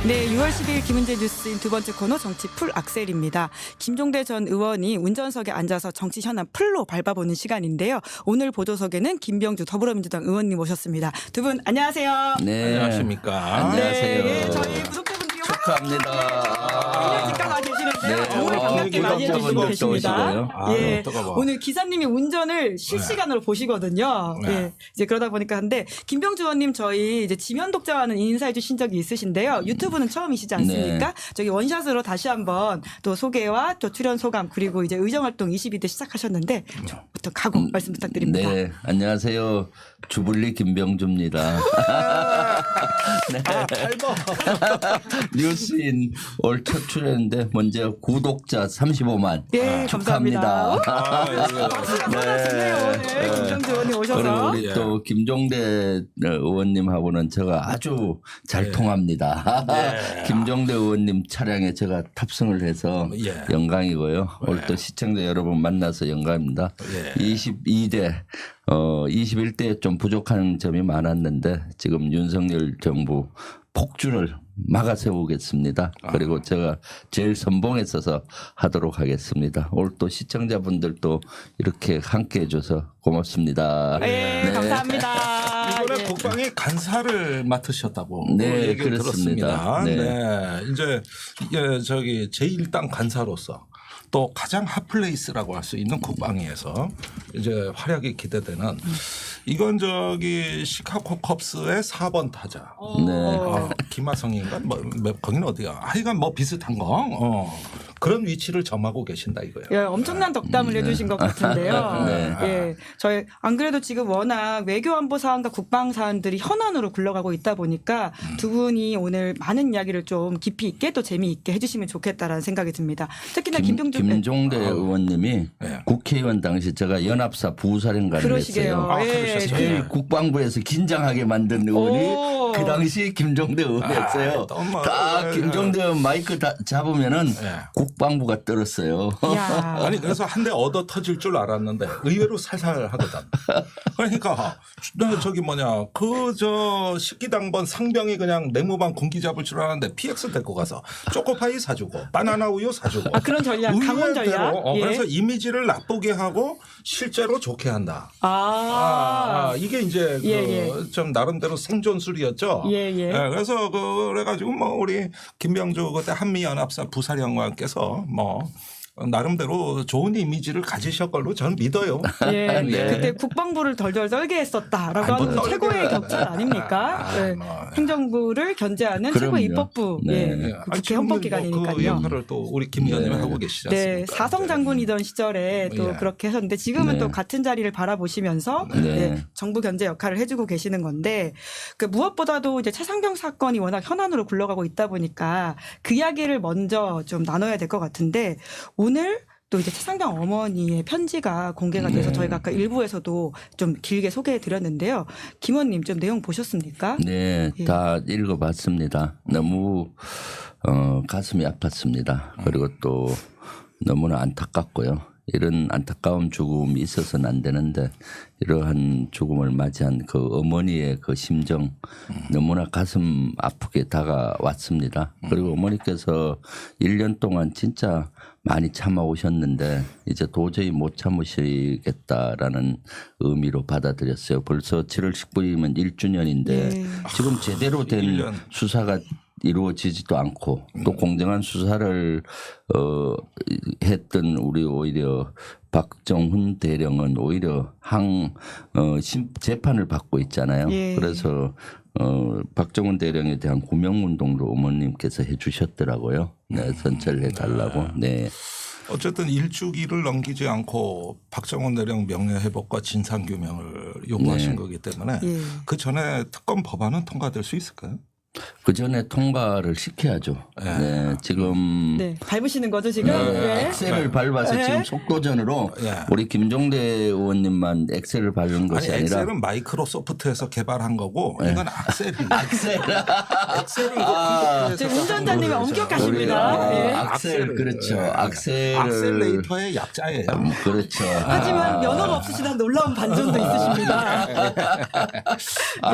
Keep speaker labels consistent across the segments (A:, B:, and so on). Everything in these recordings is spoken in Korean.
A: 네, 6월 10일 김은재 뉴스인 두 번째 코너 정치 풀 악셀입니다. 김종대 전 의원이 운전석에 앉아서 정치 현안 풀로 밟아보는 시간인데요. 오늘 보도석에는 김병주 더불어민주당 의원님 모셨습니다. 두 분 안녕하세요.
B: 네.
C: 안녕하십니까.
B: 안녕하세요.
A: 네, 저희 구독자분들이
B: 축하합니다.
A: 직관 와 계시는데요.
B: 네,
A: 오늘 반갑게 맞이해 주시고
B: 구독자분들도
A: 계십니다.
B: 오시고요.
A: 예,
C: 뜨거워.
A: 오늘 기사님이 운전을 실시간으로 보시거든요.
C: 네.
A: 예, 이제 그러다 보니까 한데 김병주 의원님 저희 이제 지면 독자와는 인사해 주신 적이 있으신데요. 유튜브는 처음이시지 않습니까?
B: 네.
A: 저기 원샷으로 다시 한번 또 소개와 또 출연 소감 그리고 이제 의정활동 22대 시작하셨는데 좀부터 각오 말씀 부탁드립니다.
B: 네, 안녕하세요. 주불리 김병주입니다. 네. 뉴스인 올 첫 출연인데 먼저 구독자 35만
A: 예,
B: 축하합니다.
A: 감사합니다. 박수가 쏟아지네요. 오늘 김병주 의원님
B: 그리고
A: 오셔서.
B: 우리 또 김종대 의원님하고는 제가 아주 잘 통합니다. 김종대 의원님 차량에 제가 탑승을 해서
C: 예.
B: 영광이고요. 오늘 또 시청자 여러분 만나서 영광입니다. 22대 21대에 좀 부족한 점이 많았는데 지금 윤석열 정부 폭주를 막아 세우겠습니다. 그리고 제가 제일 선봉에 서서 하도록 하겠습니다. 오늘 또 시청자분들도 이렇게 함께 해줘서 고맙습니다.
A: 네, 감사합니다.
C: 이번에
A: 예.
C: 국방위 간사를 맡으셨다고
B: 네,
C: 얘기를
B: 그렇습니다.
C: 들었습니다.
B: 네.
C: 네. 이제 저기 제1당 간사로서 또 가장 핫플레이스라고 할 수 있는 국방위에서 이제 활약이 기대되는 이건 저기 시카고 컵스의 4번 타자. 김하성인가 뭐 거기는 어디야? 하여간 뭐 비슷한 거 그런 위치를 점하고 계신다 이거예요.
A: 예, 엄청난 덕담을 해주신 것 같은데요.
B: 네.
A: 예, 저희 안 그래도 지금 워낙 외교안보 사안과 국방 사안들이 현안으로 굴러가고 있다 보니까 두 분이 오늘 많은 이야기를 좀 깊이 있게 또 재미있게 해주시면 좋겠다라는 생각이 듭니다. 특히나
B: 김종대 의원님이
C: 네.
B: 국회의원 당시 제가 연합사 부사령관을
A: 그러시게요.
B: 했어요.
A: 예,
C: 그러셨어요.
B: 제일 국방부에서 긴장하게 만든 의원이
A: 오.
B: 그 당시 김종대 의원이었어요.
C: 너무
B: 다 김종대 의원 마이크 다 잡으면은 국방부가 떨었어요.
A: 야.
C: 아니 그래서 한 대 얻어 터질 줄 알았는데 의외로 살살하거든. 그러니까 저기 뭐냐 그 저 식기당번 상병이 그냥 내무반 군기 잡을 줄 알았는데 PX 데리고 가서 초코파이 사주고 바나나 우유 사주고.
A: 아, 그런 전략, 강원 전략. 예.
C: 그래서 이미지를 나쁘게 하고 실제로 좋게 한다. 이게 이제
A: 예,
C: 좀 나름대로 생존술이었죠.
A: 예.
C: 그래서 그래가지고 뭐 우리 김병주 그때 한미연합사 부사령관께서 뭐 나름대로 좋은 이미지를 가지실 걸로 저는 믿어요.
A: 예,
B: 네.
A: 그때 국방부를 덜덜 떨게 했었다라고
C: 아니, 뭐
A: 하는
C: 떨게.
A: 최고의 격찰 아닙니까? 예.
C: 뭐.
A: 행정부를 견제하는
B: 그럼요.
A: 최고 입법부,
B: 네.
A: 예.
C: 아니,
A: 국회
C: 지금
A: 헌법기관이니까요.
C: 그 역할을 또 우리 김 의원님이 하고 계시지 않습니까?
A: 네, 사성 장군이던 시절에 또
C: 예.
A: 그렇게 하셨는데 지금은
B: 네.
A: 또 같은 자리를 바라보시면서
B: 네.
A: 네, 정부 견제 역할을 해주고 계시는 건데 그 무엇보다도 이제 차상병 사건이 워낙 현안으로 굴러가고 있다 보니까 그 이야기를 먼저 좀 나눠야 될 것 같은데 오늘 또 이제 차상병 어머니의 편지가 공개가 돼서 저희가 아까 일부에서도 좀 길게 소개해 드렸는데요. 김 의원님 좀 내용 보셨습니까?
B: 네,
A: 예.
B: 다 읽어봤습니다. 너무 가슴이 아팠습니다. 그리고 또 너무나 안타깝고요. 이런 안타까운 죽음이 있어서는 안 되는데 이러한 죽음을 맞이한 그 어머니의 그 심정 너무나 가슴 아프게 다가왔습니다. 그리고 어머니께서 1년 동안 진짜 많이 참아오셨는데 이제 도저히 못 참으시겠다라는 의미로 받아들였어요. 벌써 7월 19일이면 1주년인데
A: 예.
B: 지금 제대로 된
C: 1년.
B: 수사가 이루어지지도 않고 또 공정한 수사를 했던 우리 오히려 박정훈 대령은 오히려 재판을 받고 있잖아요.
A: 예.
B: 그래서 박정훈 대령에 대한 구명운동도 어머님께서 해주셨더라고요. 네, 선처를 해달라고. 네.
C: 어쨌든 일주기를 넘기지 않고 박정훈 대령 명예회복과 진상규명을 요구하신
B: 네.
C: 거기 때문에
A: 예.
C: 그 전에 특검 법안은 통과될 수 있을까요?
B: 그 전에 통과를 시켜야죠.
C: 네.
B: 네, 지금
A: 네, 밟으시는 거죠 지금? 네.
B: 엑셀을 밟아서
A: 네.
B: 지금 속도전으로
C: 예.
B: 우리 김종대 의원님만 엑셀을 밟은 것이
C: 아니
B: 아니라
C: 엑셀은 마이크로소프트에서 개발한 거고 이건 악셀이
B: 엑셀.
C: 엑셀을
A: 지금 운전자님이
B: 우리
A: 엄격하십니다. 예.
B: 악셀 그렇죠. 악셀을
C: 악셀레이터의 약자예요.
B: 그렇죠.
A: 하지만 면허가 없으시다는 놀라운 반전도 있으십니다.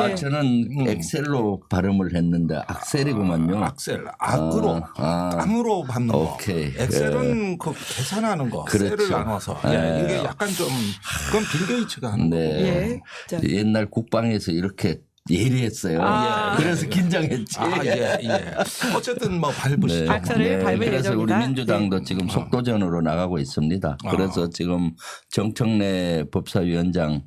A: 예.
B: 저는 엑셀로 발음을 했는데 했는데 악셀이구만요.
C: 악셀, 악으로 땅으로 밟는 거.
B: 오케이.
C: 엑셀은 그 계산하는 거.
B: 그렇죠.
C: 셀을 나눠서. 예, 이게 약간 좀 그건 빌 게이츠가 하는 거고.
A: 예. 자,
B: 옛날 국방에서 이렇게 예리했어요. 그래서 긴장했지.
C: 예. 어쨌든 뭐 밟으시죠.
A: 악셀을 밟을
B: 그래서
A: 예정이다.
B: 우리 민주당도 지금 속도전으로 나가고 있습니다. 그래서 지금 정청래 법사위원장이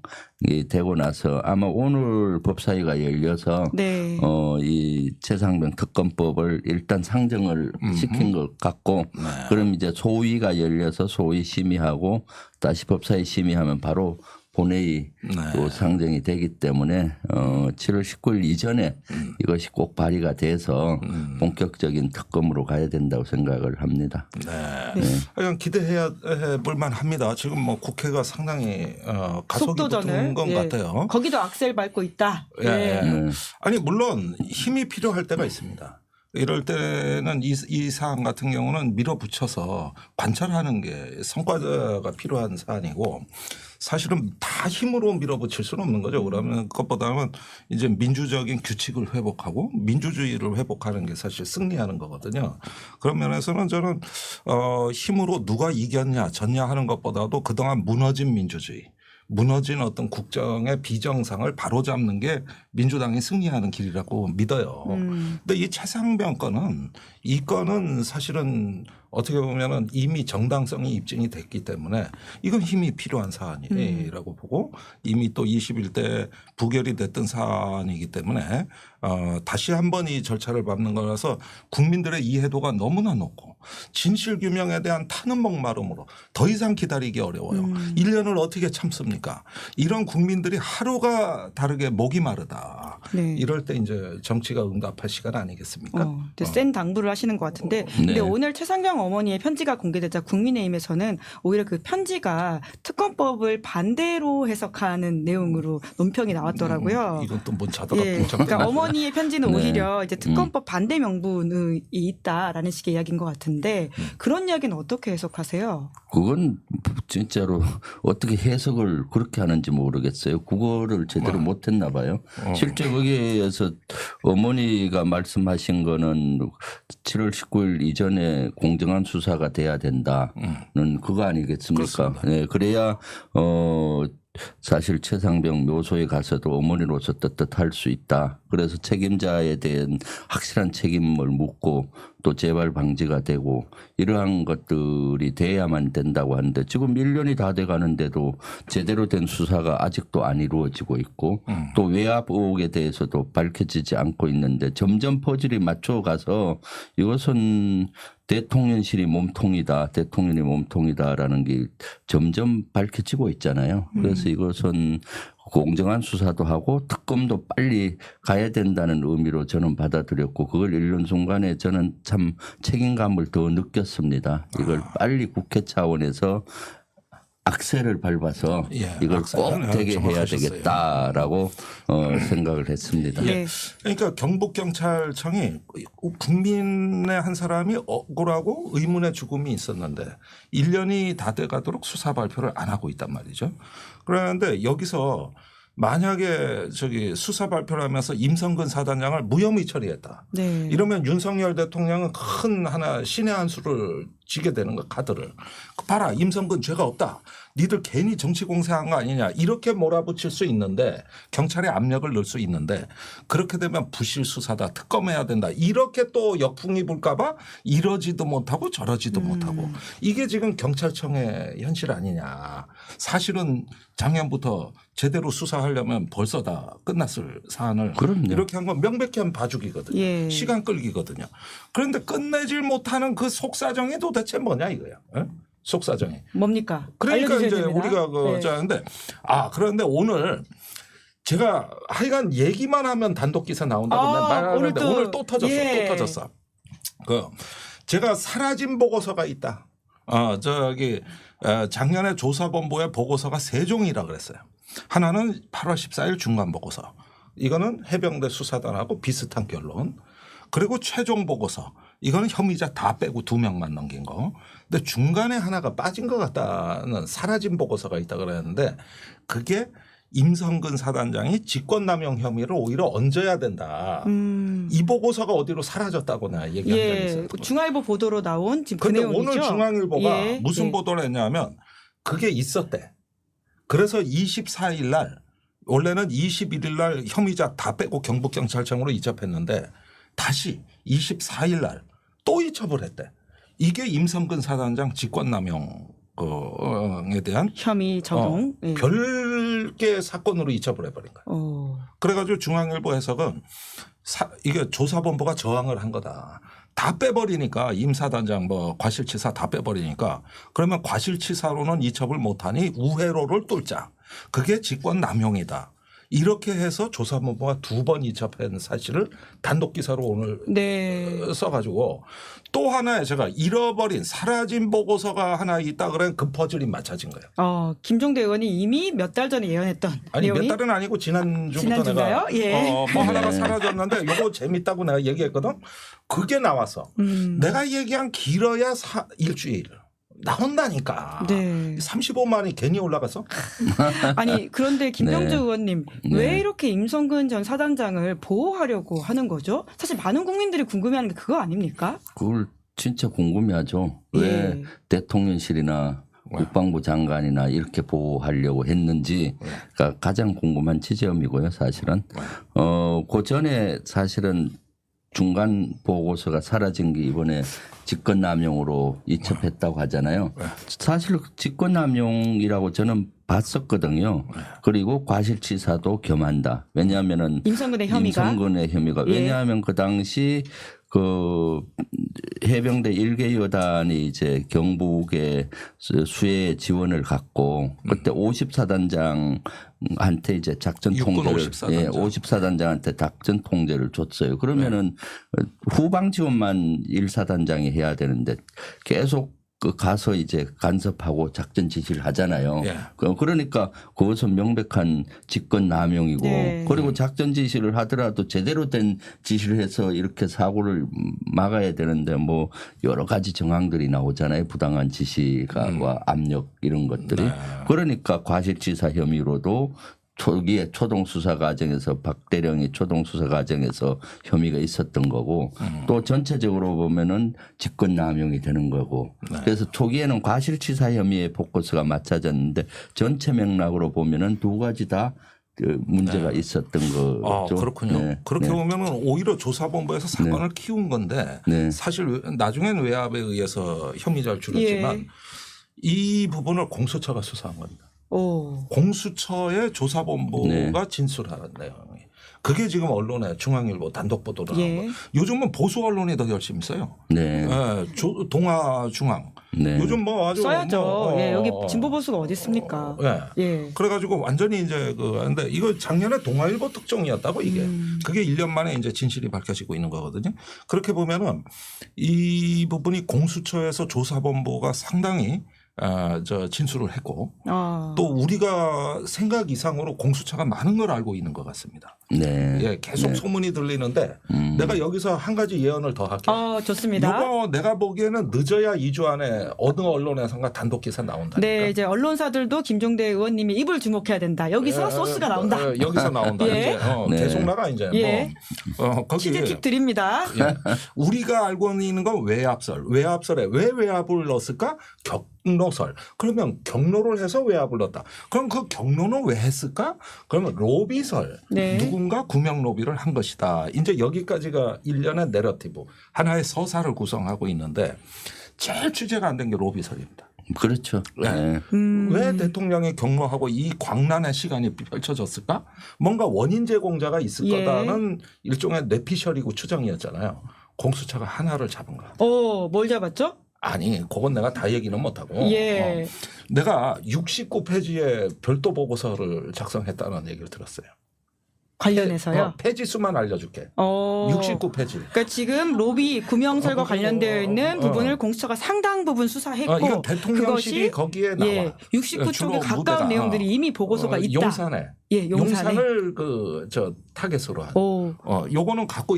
B: 되고 나서 아마 오늘 법사위가 열려서
A: 네.
B: 이 최상병 특검법을 일단 상정을 시킨 것 같고 그럼 이제 소위가 열려서 소위 심의하고 다시 법사위 심의하면 바로 본회의로 상정이 되기 때문에 7월 19일 이전에 이것이 꼭 발의가 돼서 본격적인 특검으로 가야 된다고 생각을 합니다.
C: 네. 그냥 기대해야 볼 만합니다. 지금 뭐 국회가 상당히 가속이 붙은 건 같아요.
A: 거기도 악셀 밟고 있다.
C: 예. 아니 물론 힘이 필요할 때가 있습니다. 이럴 때는 이 사안 같은 경우는 밀어붙여서 관찰하는 게 성과가 필요한 사안이고 사실은 다 힘으로 밀어붙일 수는 없는 거죠. 그러면 그것보다는 이제 민주적인 규칙을 회복하고 민주주의를 회복하는 게 사실 승리하는 거거든요. 그런 면에서는 저는 힘으로 누가 이겼냐 졌냐 하는 것보다도 그동안 무너진 민주주의 무너진 어떤 국정의 비정상을 바로잡는 게 민주당이 승리하는 길이라고 믿어요. 근데 이 최상병 건은 이 건은 사실은 어떻게 보면은 이미 정당성이 입증이 됐기 때문에 이건 힘이 필요한 사안이라고 보고 이미 또 21대 부결이 됐던 사안이기 때문에 다시 한번 이 절차를 밟는 거라서 국민들의 이해도가 너무나 높고 진실 규명에 대한 타는 목마름으로 더 이상 기다리기 어려워요. 1년을 어떻게 참습니까? 이런 국민들이 하루가 다르게 목이 마르다.
A: 네.
C: 이럴 때 이제 정치가 응답할 시간 아니겠습니까?
A: 센 당부를 하시는 것 같은데 근데 오늘 최상병 어머니의 편지가 공개되자 국민의힘에서는 오히려 그 편지가 특검법을 반대로 해석하는 내용으로 논평이 나왔더라고요.
C: 이건 또 뭔 자다가
A: 그러니까 어머니의 편지는 오히려 이제 특검법 반대 명분이 있다라는 식의 이야기인 것 같은데 그런 이야기는 어떻게 해석하세요?
B: 그건 진짜로 어떻게 해석을 그렇게 하는지 모르겠어요. 국어를 제대로 못했나 봐요. 실제 거기에서 어머니가 말씀하신 거는 7월 19일 이전에 공정한 수사가 돼야 된다는 그거 아니겠습니까? 네, 그래야 사실 최상병 묘소에 가서도 어머니로서 떳떳할 수 있다. 그래서 책임자에 대한 확실한 책임을 묻고 또 재발 방지가 되고 이러한 것들이 돼야만 된다고 하는데 지금 1년이 다 돼 가는데도 제대로 된 수사가 아직도 안 이루어지고 있고 또 외압 의혹에 대해서도 밝혀지지 않고 있는데 점점 퍼즐이 맞춰가서 이것은 대통령실이 몸통이다. 대통령이 몸통이다라는 게 점점 밝혀지고 있잖아요. 그래서 이것은 공정한 수사도 하고 특검도 빨리 가야 된다는 의미로 저는 받아들였고 그걸 읽는 순간에 저는 참 책임감을 더 느꼈습니다. 이걸 빨리 국회 차원에서 악셀을 밟아서 이걸 꼭 되게 해야 되겠다라고 생각을 했습니다.
C: 그러니까 경북경찰청이 국민의 한 사람이 억울하고 의문의 죽음이 있었는데 1년이 다 돼가도록 수사 발표를 안 하고 있단 말이죠. 그런데 여기서 만약에 수사 발표를 하면서 임성근 사단장을 무혐의 처리했다.
A: 네.
C: 이러면 윤석열 대통령은 큰 하나 신의 한 수를 지게 되는 거 카드를. 봐라 임성근 죄가 없다. 니들 괜히 정치 공세한 거 아니냐 이렇게 몰아붙일 수 있는데 경찰에 압력을 넣을 수 있는데 그렇게 되면 부실 수사다 특검해야 된다 이렇게 또 역풍이 불까 봐 이러지도 못하고 저러지도 못하고 이게 지금 경찰청의 현실 아니냐. 사실은 작년부터 제대로 수사하려면 벌써 다 끝났을 사안을
B: 그럼요.
C: 이렇게 한 건 명백히 한 봐주기거든요. 시간 끌기거든요. 그런데 끝내질 못하는 그 속사정이 도대체 뭐냐 이거야. 에? 속사정이.
A: 뭡니까?
C: 그러니까 이제
A: 됩니다.
C: 우리가 하는데 그런데 오늘 제가 하여간 얘기만 하면 단독 기사 나온다고 말하는데 오늘 또 터졌어. 또 터졌어. 제가 사라진 보고서가 있다. 작년에 조사본부의 보고서가 세 종이라 그랬어요. 하나는 8월 14일 중간 보고서. 이거는 해병대 수사단하고 비슷한 결론. 그리고 최종 보고서. 이거는 혐의자 다 빼고 2명만 넘긴 거. 근데 중간에 하나가 빠진 것 같다는 사라진 보고서가 있다 그랬는데 그게 임성근 사단장이 직권남용 혐의를 오히려 얹어야 된다. 이 보고서가 어디로 사라졌다고 내가 얘기한 적이
A: 예.
C: 있어요.
A: 중앙일보 보도로 나온 지금 그
C: 그런데
A: 내용이죠.
C: 오늘 중앙일보가
A: 예.
C: 무슨
A: 예.
C: 보도를 했냐면 그게 있었대. 그래서 24일 날 원래는 21일 날 혐의자 다 빼고 경북경찰청으로 이첩했는데 다시 24일 날 또 이첩을 했대. 이게 임성근 사단장 직권남용에 대한
A: 혐의 적용. 예.
C: 별개 사건으로 이첩을 해버린 거야. 그래가지고 중앙일보 해석은 이게 조사본부가 저항을 한 거다. 다 빼버리니까 임 사단장 뭐 과실치사 다 빼버리니까 그러면 과실치사로는 이첩을 못하니 우회로를 뚫자. 그게 직권남용이다. 이렇게 해서 조사본부가 2번 이첩한 사실을 단독 기사로 오늘
A: 네.
C: 써가지고 또 하나의 제가 잃어버린 사라진 보고서가 하나 있다 그러면 그 퍼즐이 맞춰진 거예요.
A: 김종대 의원이 이미 몇 달 전에 예언했던
C: 아니
A: 내용이
C: 몇 달은 아니고 지난주부터
A: 지난주인가요?
C: 내가
A: 예.
C: 뭐 하나가 사라졌는데 이거 재밌다고 내가 얘기했거든. 그게 나왔어. 내가 얘기한 길어야 일주일 나온다니까.
A: 네.
C: 35만이 괜히 올라가서.
A: 아니 그런데 김병주
B: 네.
A: 의원님
B: 네.
A: 왜 이렇게 임성근 전 사단장을 보호하려고 하는 거죠? 사실 많은 국민들이 궁금해하는 게 그거 아닙니까?
B: 그걸 진짜 궁금해하죠. 왜
A: 예.
B: 대통령실이나 국방부 장관이나 이렇게 보호하려고 했는지가 가장 궁금한 지점이고요. 사실은 그 전에 사실은 중간 보고서가 사라진 게 이번에 직권남용으로 이첩했다고 하잖아요. 사실 직권남용이라고 저는 봤었거든요. 그리고 과실치사도 겸한다. 왜냐하면은
A: 임성근의 혐의가
B: 임성근의 혐의가
A: 예.
B: 왜냐하면 그 당시 그 해병대 1개 여단이 이제 경북에 수해 지원을 갖고 그때 50사단장한테 이제 작전
C: 육군
B: 통제를
C: 50사단장.
B: 예, 50사단장한테 작전 통제를 줬어요. 그러면은 후방 지원만 1사단장이 해야 되는데 계속 그 가서 이제 간섭하고 작전 지시를 하잖아요.
C: 예.
B: 그러니까 그것은 명백한 직권남용이고
A: 네.
B: 그리고 작전 지시를 하더라도 제대로 된 지시를 해서 이렇게 사고를 막아야 되는데 뭐 여러 가지 정황들이 나오잖아요. 부당한 지시가 압력 이런 것들이.
C: 네.
B: 그러니까 과실치사 혐의로도 초기에 초동수사 과정에서 박 대령이 초동수사 과정에서 혐의가 있었던 거고 또 전체적으로 보면은 직권남용이 되는 거고 그래서 초기에는 과실치사 혐의의 포커스가 맞춰졌는데 전체 맥락으로 보면은 두 가지 다 그 문제가 있었던 거죠.
C: 그렇군요.
B: 네.
C: 그렇게
B: 네.
C: 보면은 오히려 조사본부에서 사건을 키운 건데
B: 네.
C: 사실 나중엔 외압에 의해서 혐의자를 줄였지만
A: 예.
C: 이 부분을 공수처가 수사한 겁니다. 공수처의 조사본부가
B: 네.
C: 진술하는 내용이. 그게 지금 언론에 중앙일보 단독 보도를
A: 예.
C: 하는 거. 요즘은 보수 언론이 더 열심히 써요.
B: 네.
C: 동아중앙.
B: 네.
C: 요즘 뭐 아주
A: 써야죠.
C: 뭐
A: 예, 여기 진보 보수가 어디 있습니까? 예.
C: 그래가지고 완전히 이제 근데 이거 작년에 동아일보 특종이었다고 이게. 그게 1년 만에 이제 진실이 밝혀지고 있는 거거든요. 그렇게 보면은 이 부분이 공수처에서 조사본부가 상당히 진술을 했고 또 우리가 생각 이상으로 공수처가 많은 걸 알고 있는 것 같습니다.
B: 네.
C: 예, 계속 소문이 들리는데 내가 여기서 한 가지 예언을 더 할게요.
A: 좋습니다.
C: 이거 내가 보기에는 늦어야 2주 안에 어느 언론에선가 단독 기사 나온다니까.
A: 네, 이제 언론사들도 김종대 의원님이 입을 주목해야 된다. 여기서 소스가 나온다.
C: 여기서 나온다.
A: 예.
C: 이제
B: 네.
C: 계속 나가 이제.
A: 예.
C: 거기
A: 치즈팁 드립니다.
C: 예. 우리가 알고 있는 건 외압설. 외압설에 왜 외압을 넣었을까? 경로설. 그러면 경로를 해서 외압을 넣었다. 그럼 그 경로는 왜 했을까? 그러면 로비설.
A: 네.
C: 누군가 구명 로비를 한 것이다. 이제 여기까지가 일련의 내러티브. 하나의 서사를 구성하고 있는데 제일 취재가 안 된 게 로비설입니다.
B: 그렇죠. 네.
C: 왜 대통령이 경로하고 이 광란의 시간이 펼쳐졌을까? 뭔가 원인 제공자가 있을
A: 예.
C: 거다는 일종의 뇌피셜이고 추정이었잖아요. 공수처가 하나를 잡은 거야.
A: 뭘 잡았죠?
C: 아니, 그건 내가 다 얘기는 못하고.
A: 예.
C: 내가 69페이지의 별도 보고서를 작성했다는 얘기를 들었어요.
A: 관련해서요?
C: 페이지 수만 알려줄게. 69페이지.
A: 그러니까 지금 로비 구명설과 관련되어 있는 부분을 공수처가 상당 부분 수사했고
C: 이건 대통령실이 거기에 나와.
A: 예, 69쪽에
C: 주로
A: 가까운
C: 무대가.
A: 내용들이 이미 보고서가 있다.
C: 용산에.
A: 예, 용산에.
C: 용산을 타겟으로 한. 요거는 갖고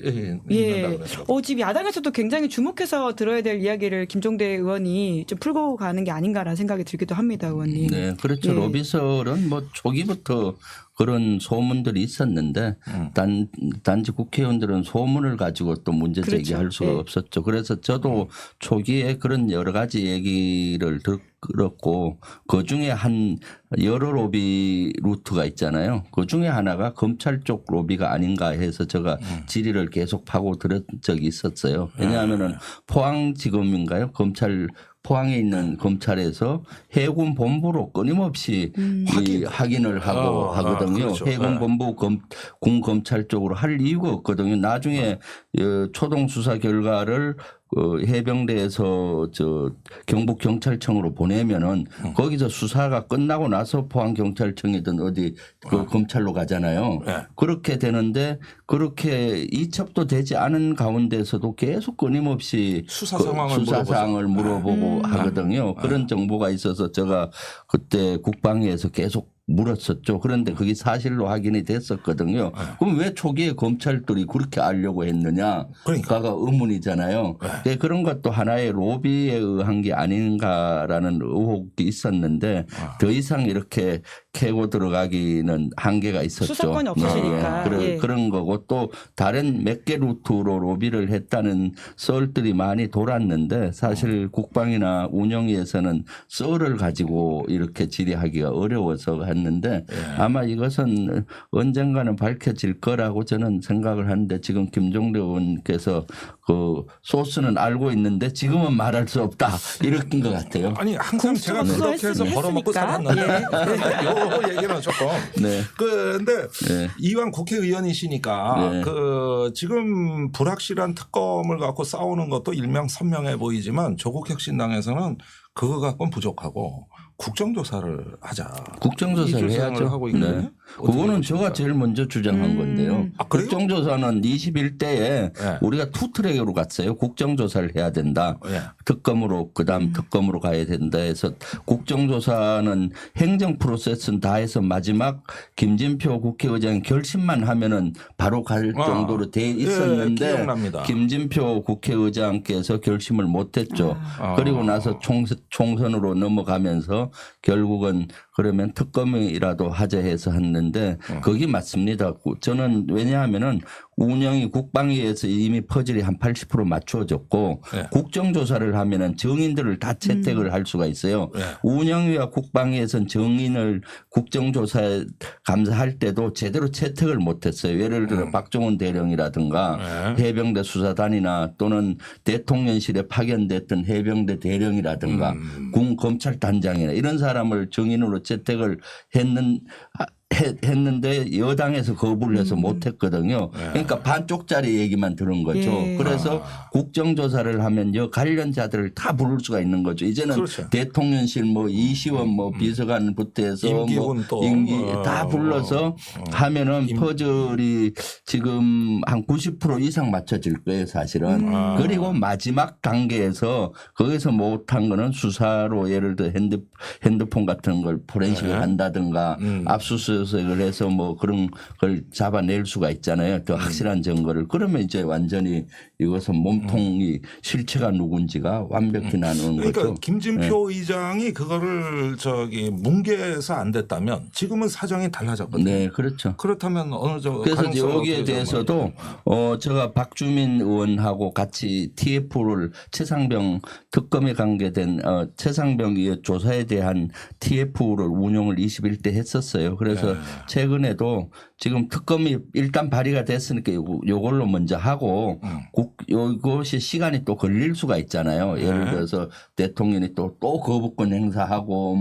A: 예. 지금 야당에서도 굉장히 주목해서 들어야 될 이야기를 김종대 의원이 좀 풀고 가는 게 아닌가라는 생각이 들기도 합니다, 의원님.
B: 네, 그렇죠.
A: 예.
B: 로비설은 뭐 초기부터 그런 소문들이 있었는데 단지 국회의원들은 소문을 가지고 또 문제 제기할
A: 그렇죠.
B: 수가
A: 네.
B: 없었죠. 그래서 저도 초기에 그런 여러 가지 얘기를 들었고 그중에 여러 로비 루트가 있잖아요. 그중에 하나가 검찰 쪽 로비가 아닌가 해서 제가 질의를 계속 파고들은 적이 있었어요. 왜냐하면은 포항지검인가요? 포항에 있는 검찰에서 해군 본부로 끊임없이 이 확인을 하고 하거든요.
C: 그렇죠.
B: 해군 본부 군 검찰 쪽으로 할 이유가 없거든요. 나중에 초동 수사 결과를 해병대에서 경북 경찰청으로 보내면은 거기서 수사가 끝나고 나서 포항 경찰청이든 어디 그 검찰로 가잖아요.
C: 네.
B: 그렇게 되는데 그렇게 이첩도 되지 않은 가운데서도 계속 끊임없이
C: 수사 상황을
B: 물어보고 하거든요. 그런 정보가 있어서 제가 그때 국방위에서 계속 물었었죠. 그런데 그게 사실로 확인이 됐었거든요. 그럼 왜 초기에 검찰들이 그렇게 알려고 했느냐? 그러니까가 의문이잖아요. 네. 그런 것도 하나의 로비에 의한 게 아닌가라는 의혹이 있었는데 더 이상 이렇게 캐고 들어가기는 한계가 있었죠.
A: 수사권이 없으시니까.
B: 예. 그런 거고 또 다른 몇 개 루트로 로비를 했다는 썰들이 많이 돌았는데 사실 국방이나 운영위에서는 썰을 가지고 이렇게 질의하기가 어려워서 했는데 아마 이것은 언젠가는 밝혀질 거라고 저는 생각을 하는데 지금 김종대 의원께서 그 소스는 알고 있는데 지금은 말할 수 없다 이런 것 같아요.
C: 아니 항상 제가 그렇게 해서 벌어먹고 살았는데 요 얘기는 조금.
B: 네.
C: 근데
B: 네.
C: 이왕 국회의원이시니까
B: 네.
C: 지금 불확실한 특검을 갖고 싸우는 것도 일명선명해 보이지만 조국 혁신당에서는 그거 갖고는 부족하고 국정조사를 하자.
B: 국정조사를
C: 이 주장을
B: 해야죠.
C: 하고 있거든요.
B: 네. 그거는 제가 제일 먼저 주장한 건데요.
C: 그래요?
B: 국정조사는 21대에
C: 네.
B: 우리가 투트랙으로 갔어요. 국정조사를 해야 된다.
C: 네.
B: 특검으로 그다음 특검으로 가야 된다 해서 국정조사는 행정 프로세스는 다 해서 마지막 김진표 국회의장이 결심만 하면은 바로 갈 정도로 돼 있었는데
C: 기억납니다.
B: 김진표 국회의장께서 결심을 못했죠. 그리고 나서 총선으로 넘어가면서 결국은 그러면 특검이라도 하자 해서 했는데 그게 맞습니다. 저는 왜냐하면은 운영이 국방위에서 이미 퍼즐이 한 80% 맞추어졌고
C: 네.
B: 국정조사를 하면은 정인들을 다 채택을 할 수가 있어요.
C: 네.
B: 운영위와 국방위에서는 정인을 국정조사에 감사할 때도 제대로 채택을 못했어요. 예를 들어 박종훈 대령이라든가 해병대 수사단이나 또는 대통령실에 파견됐던 해병대 대령이라든가 군 검찰단장이나 이런 사람을 정인으로 채택을 했는데 여당에서 거부를 해서 못했거든요. 그러니까 반쪽짜리 얘기만 들은 거죠.
A: 예.
B: 그래서 국정조사를 하면 관련자들을 다 부를 수가 있는 거죠. 이제는
C: 그렇죠.
B: 대통령실 이시원 비서관부터 해서
C: 임기훈 또
B: 임기 다 불러서 하면은 퍼즐이 지금 한 90% 이상 맞춰질 거예요, 사실은. 그리고 마지막 단계에서 거기서 못한 거는 수사로 예를 들어 핸드폰 같은 걸 포렌식을 한다든가 압수수색을 해서 그런 걸 잡아낼 수가 있잖아요. 더 확실한 증거를. 그러면 이제 완전히 이것은 몸통이 실체가 누군지가 완벽히 나누는
C: 그러니까
B: 거죠.
C: 김진표 의장이 그거를 뭉개서 안 됐다면 지금은 사정이 달라졌거든요.
B: 네, 그렇죠.
C: 그렇다면 어느 정도
B: 그래서
C: 가능성은
B: 여기에
C: 어떻게
B: 대해서도 제가 박주민 의원하고 같이 TF를 최상병 특검에 관계된 최상병 조사에 대한 TF를 운용을 21대 했었어요. 그래서 최근에도 지금 특검이 일단 발의가 됐으니까 요걸로 먼저 하고 이것이 시간이 또 걸릴 수가 있잖아요. 예를 들어서 대통령이 또 거부권 행사하고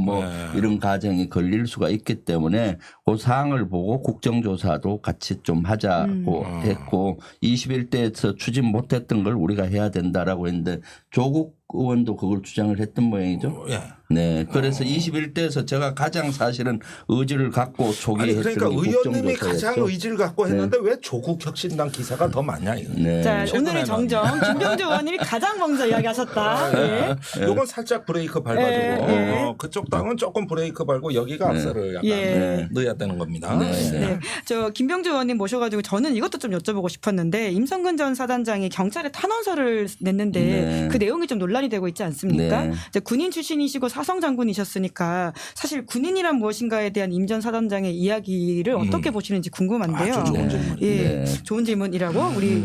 B: 이런 과정이 걸릴 수가 있기 때문에 그 사항을 보고 국정조사도 같이 좀 하자고 했고 21대에서 추진 못했던 걸 우리가 해야 된다라고 했는데 조국 의원도 그걸 주장을 했던 모양이죠.
C: 예.
B: 네. 그래서 21대에서 제가 가장 사실은 의지를 갖고 초기에
C: 아니
B: 했던
C: 그러니까
B: 게
C: 의원님이 가장
B: 국정조사였죠.
C: 의지를 갖고 했는데 왜 조국 혁신당 기사가 더 많냐 이거.
B: 네.
A: 자,
C: 최근에는.
A: 오늘의 정정 김병주 의원님이 가장 먼저 이야기하셨다. 예.
C: 요건 살짝 브레이크 밟아주고
A: 예.
C: 그쪽 당은 조금 브레이크 밟고 여기가 앞서를 약간
A: 예.
C: 넣어야 되는 겁니다.
B: 네.
C: 네.
A: 네. 저 김병주 의원님 모셔가지고 저는 이것도 좀 여쭤보고 싶었는데 임성근 전 사단장이 경찰에 탄원서를 냈는데
B: 네.
A: 그 내용이 좀 논란이 되고 있지 않습니까?
B: 네.
A: 이제 군인 출신이시고 사성 장군이셨으니까 사실 군인이란 무엇인가에 대한 임 전 사단장의 이야기를 어떻게 보시는지 궁금한데요.
C: 아주 좋은
B: 네.
C: 질문이에요.
A: 예,
B: 네.
A: 좋은 질문이라고 우리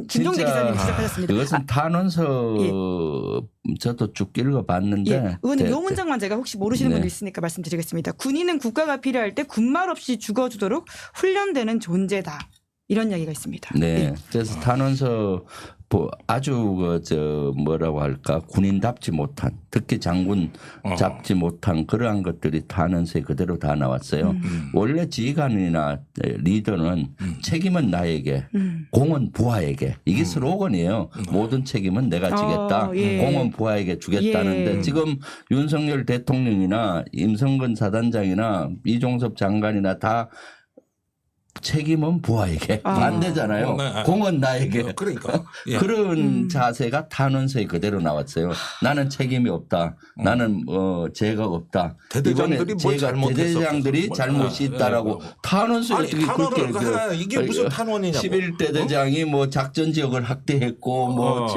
A: 김종대
B: 진짜
A: 기자님이 지적하셨습니다.
B: 그것은 탄원서 저도 쭉 읽어봤는데
A: 예, 의원님 요 문장만 제가 혹시 모르시는
B: 네.
A: 분도 있으니까 말씀드리겠습니다. 군인은 국가가 필요할 때 군말 없이 죽어주도록 훈련되는 존재다. 이런 이야기가 있습니다.
B: 네.
A: 예.
B: 그래서 탄원서 아주 뭐라고 할까 군인답지 못한 특히 장군 잡지 못한 그러한 것들이 탄원서에 그대로 다 나왔어요. 원래 지휘관이나 리더는 책임은 나에게 공은 부하에게 이게 슬로건이에요. 모든 책임은 내가 지겠다.
A: 예.
B: 공은 부하에게 주겠다는데
A: 예.
B: 지금 윤석열 대통령이나 임성근 사단장이나 이종섭 장관이나 다 책임은 부하에게 반대잖아요.
C: 네.
B: 공은 나에게.
C: 그러니까 예.
B: 그런 자세가 탄원서에 그대로 나왔어요. 나는 책임이 없다. 나는 죄가 없다.
C: 대대장들이 뭘 잘못했어.
B: 대대장들이
C: 뭘.
B: 잘못이 있다라고 탄원서에
C: 아니
B: 어떻게
C: 탄원을
B: 그렇게
C: 이게 무슨 탄원이냐고.
B: 11대대장이 뭐 작전 지역을 확대했고 뭐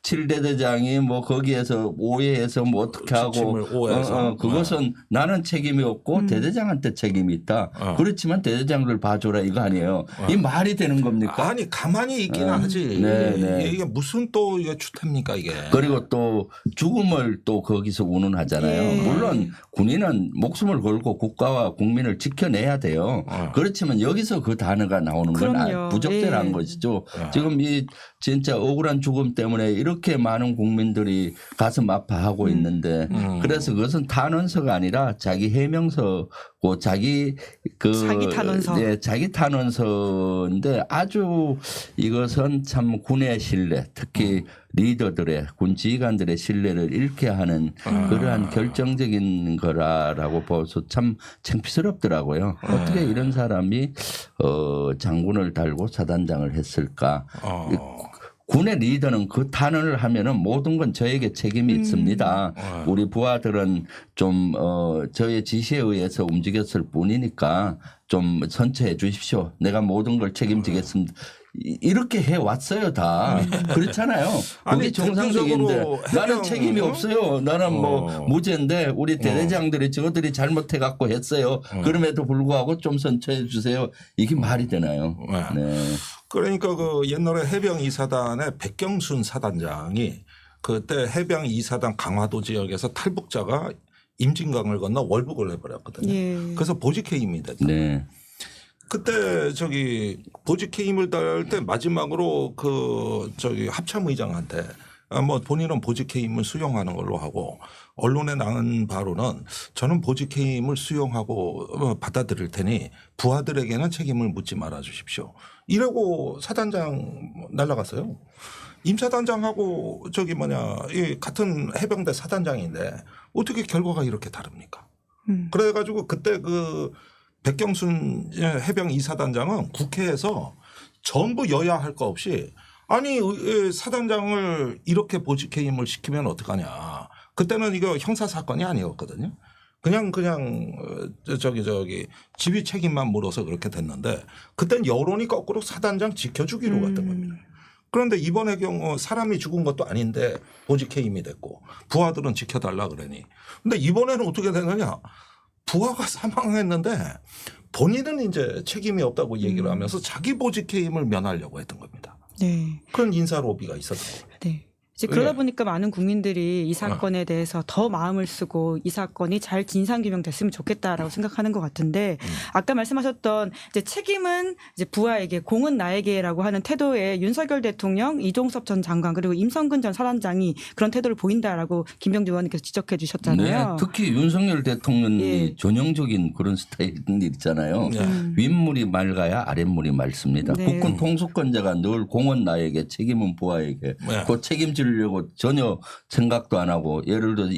B: 7대대장이 뭐 거기에서 오해해서 뭐 어떻게 하고
C: 지침을 오해해서.
B: 그것은 나는 책임이 없고 대대장한테 책임이 있다. 그렇지만 대대장들 봐줘라 이거 아니에요. 이 말이 되는 겁니까?
C: 아니 가만히 있기는 하지.
B: 네, 네.
C: 이게 무슨 또 이게 추태입니까 이게.
B: 그리고 또 죽음을 또 거기서 운운하잖아요.
A: 예.
B: 물론 군인은 목숨을 걸고 국가와 국민을 지켜내야 돼요. 그렇지만 여기서 그 단어가 나오는 건
A: 그럼요.
B: 부적절한
A: 예.
B: 것이죠. 지금 이 진짜 억울한 죽음 때문에 이렇게 많은 국민들이 가슴 아파하고 있는데 그래서 그것은 탄원서가 아니라 자기 해명서고 자기
A: 탄원서.
B: 네, 자기 탄원서인데 아주 이것은 참 군의 신뢰 특히 리더들의 군 지휘관들의 신뢰를 잃게 하는 그러한 결정적인 거라고 봐서 참 창피스럽더라고요. 어떻게 이런 사람이 장군을 달고 사단장을 했을까? 군의 리더는 그 탄원을 하면은 모든 건 저에게 책임이 있습니다. 우리 부하들은 좀 저의 지시에 의해서 움직였을 뿐이니까 좀 선처해 주십시오. 내가 모든 걸 책임지겠습니다. 이렇게 해 왔어요 다. 그렇잖아요.
C: 아니,
B: 그게 정상적인데
C: 대표적으로
B: 나는 책임이 없어요. 나는 뭐 무죄인데 우리 대대장들이 저들이 잘못해 갖고 했어요. 그럼에도 불구하고 좀 선처해 주세요. 이게 말이 되나요? 네.
C: 그러니까 그 옛날에 해병 2사단의 백경순 사단장이 그때 해병 2사단 강화도 지역에서 탈북자가 임진강을 건너 월북을 해버렸거든요.
A: 예.
C: 그래서 보직 해임이 됐다.
B: 네.
C: 그때 보직 해임을 달 때 마지막으로 합참의장한테 뭐 본인은 보직 해임을 수용하는 걸로 하고 언론에 나온 바로는 저는 보직 해임을 수용하고 받아들일 테니 부하들에게는 책임을 묻지 말아 주십시오. 이러고 사단장 날라갔어요. 임 사단장하고 이 같은 해병대 사단장인데 어떻게 결과가 이렇게 다릅니까? 그래가지고 그때 백경순 해병 2사단장은 국회에서 전부 여야 할 거 없이 아니 사단장을 이렇게 보직해임을 시키면 어떡하냐. 그때는 이거 형사 사건이 아니었거든요. 그냥 지휘 책임만 물어서 그렇게 됐는데 그때는 여론이 거꾸로 사단장 지켜주기로 갔던 겁니다. 그런데 이번의 경우 사람이 죽은 것도 아닌데 보직해임이 됐고 부하들은 지켜달라 그러니. 근데 이번에는 어떻게 되느냐. 부하가 사망했는데 본인은 이제 책임이 없다고 얘기를 하면서 자기 보직해임을 면하려고 했던 겁니다.
A: 네.
C: 그런 인사 로비가 있었던 거예요.
A: 네. 이제 그러다
C: 네.
A: 보니까 많은 국민들이 이 사건에 대해서 더 마음을 쓰고 이 사건이 잘 진상규명됐으면 좋겠다라고 생각하는 것 같은데 아까 말씀하셨던 이제 책임은 이제 부하에게 공은 나에게라고 하는 태도에 윤석열 대통령, 이종섭 전 장관 그리고 임성근 전 사단장이 그런 태도를 보인다라고 김병주 의원님께서 지적해 주셨잖아요.
B: 네, 특히 윤석열 대통령이
A: 예.
B: 전형적인 그런 스타일 있잖아요. 윗물이 맑아야 아랫물이 맑습니다.
A: 네.
B: 국군 통수권자가 늘 공은 나에게 책임은 부하에게
C: 네.
B: 그 책임질 없애려고 전혀 생각도 안 하고 예를 들어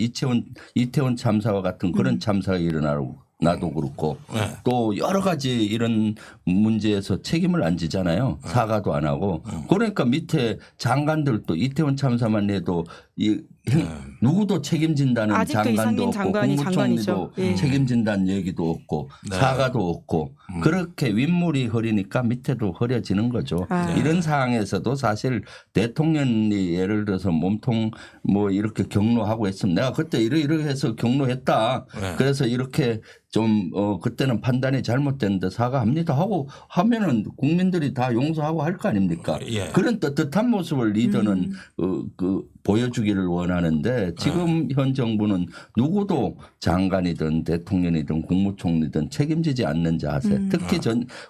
B: 이태원 참사와 같은 그런 참사가 일어나고 나도 그렇고
C: 네.
B: 또 여러 가지 이런 문제에서 책임을 안 지잖아요. 사과도 안 하고. 그러니까 밑에 장관들도 이태원 참사만 해도 누구도 책임진다는
A: 아직도
B: 장관도
A: 이상민
B: 없고
A: 장관이
B: 국무총리도
A: 장관이죠. 예.
B: 책임진다는 얘기도 없고
C: 네.
B: 사과도 없고 그렇게 윗물이 흐리니까 밑에도 흐려지는 거죠.
A: 아.
B: 이런 상황에서도 사실 대통령이 예를 들어서 몸통 뭐 이렇게 경로하고 했으면 내가 그때 이렇게 해서 경로했다.
C: 네.
B: 그래서 이렇게 좀 그때는 판단이 잘못됐는데 사과합니다 하고 하면은 국민들이 다 용서하고 할 거 아닙니까?
C: 예.
B: 그런 떳떳한 모습을 리더는 보여주기를 원하는데 지금 현 정부는 누구도 장관이든 대통령이든 국무총리든 책임지지 않는 자세. 특히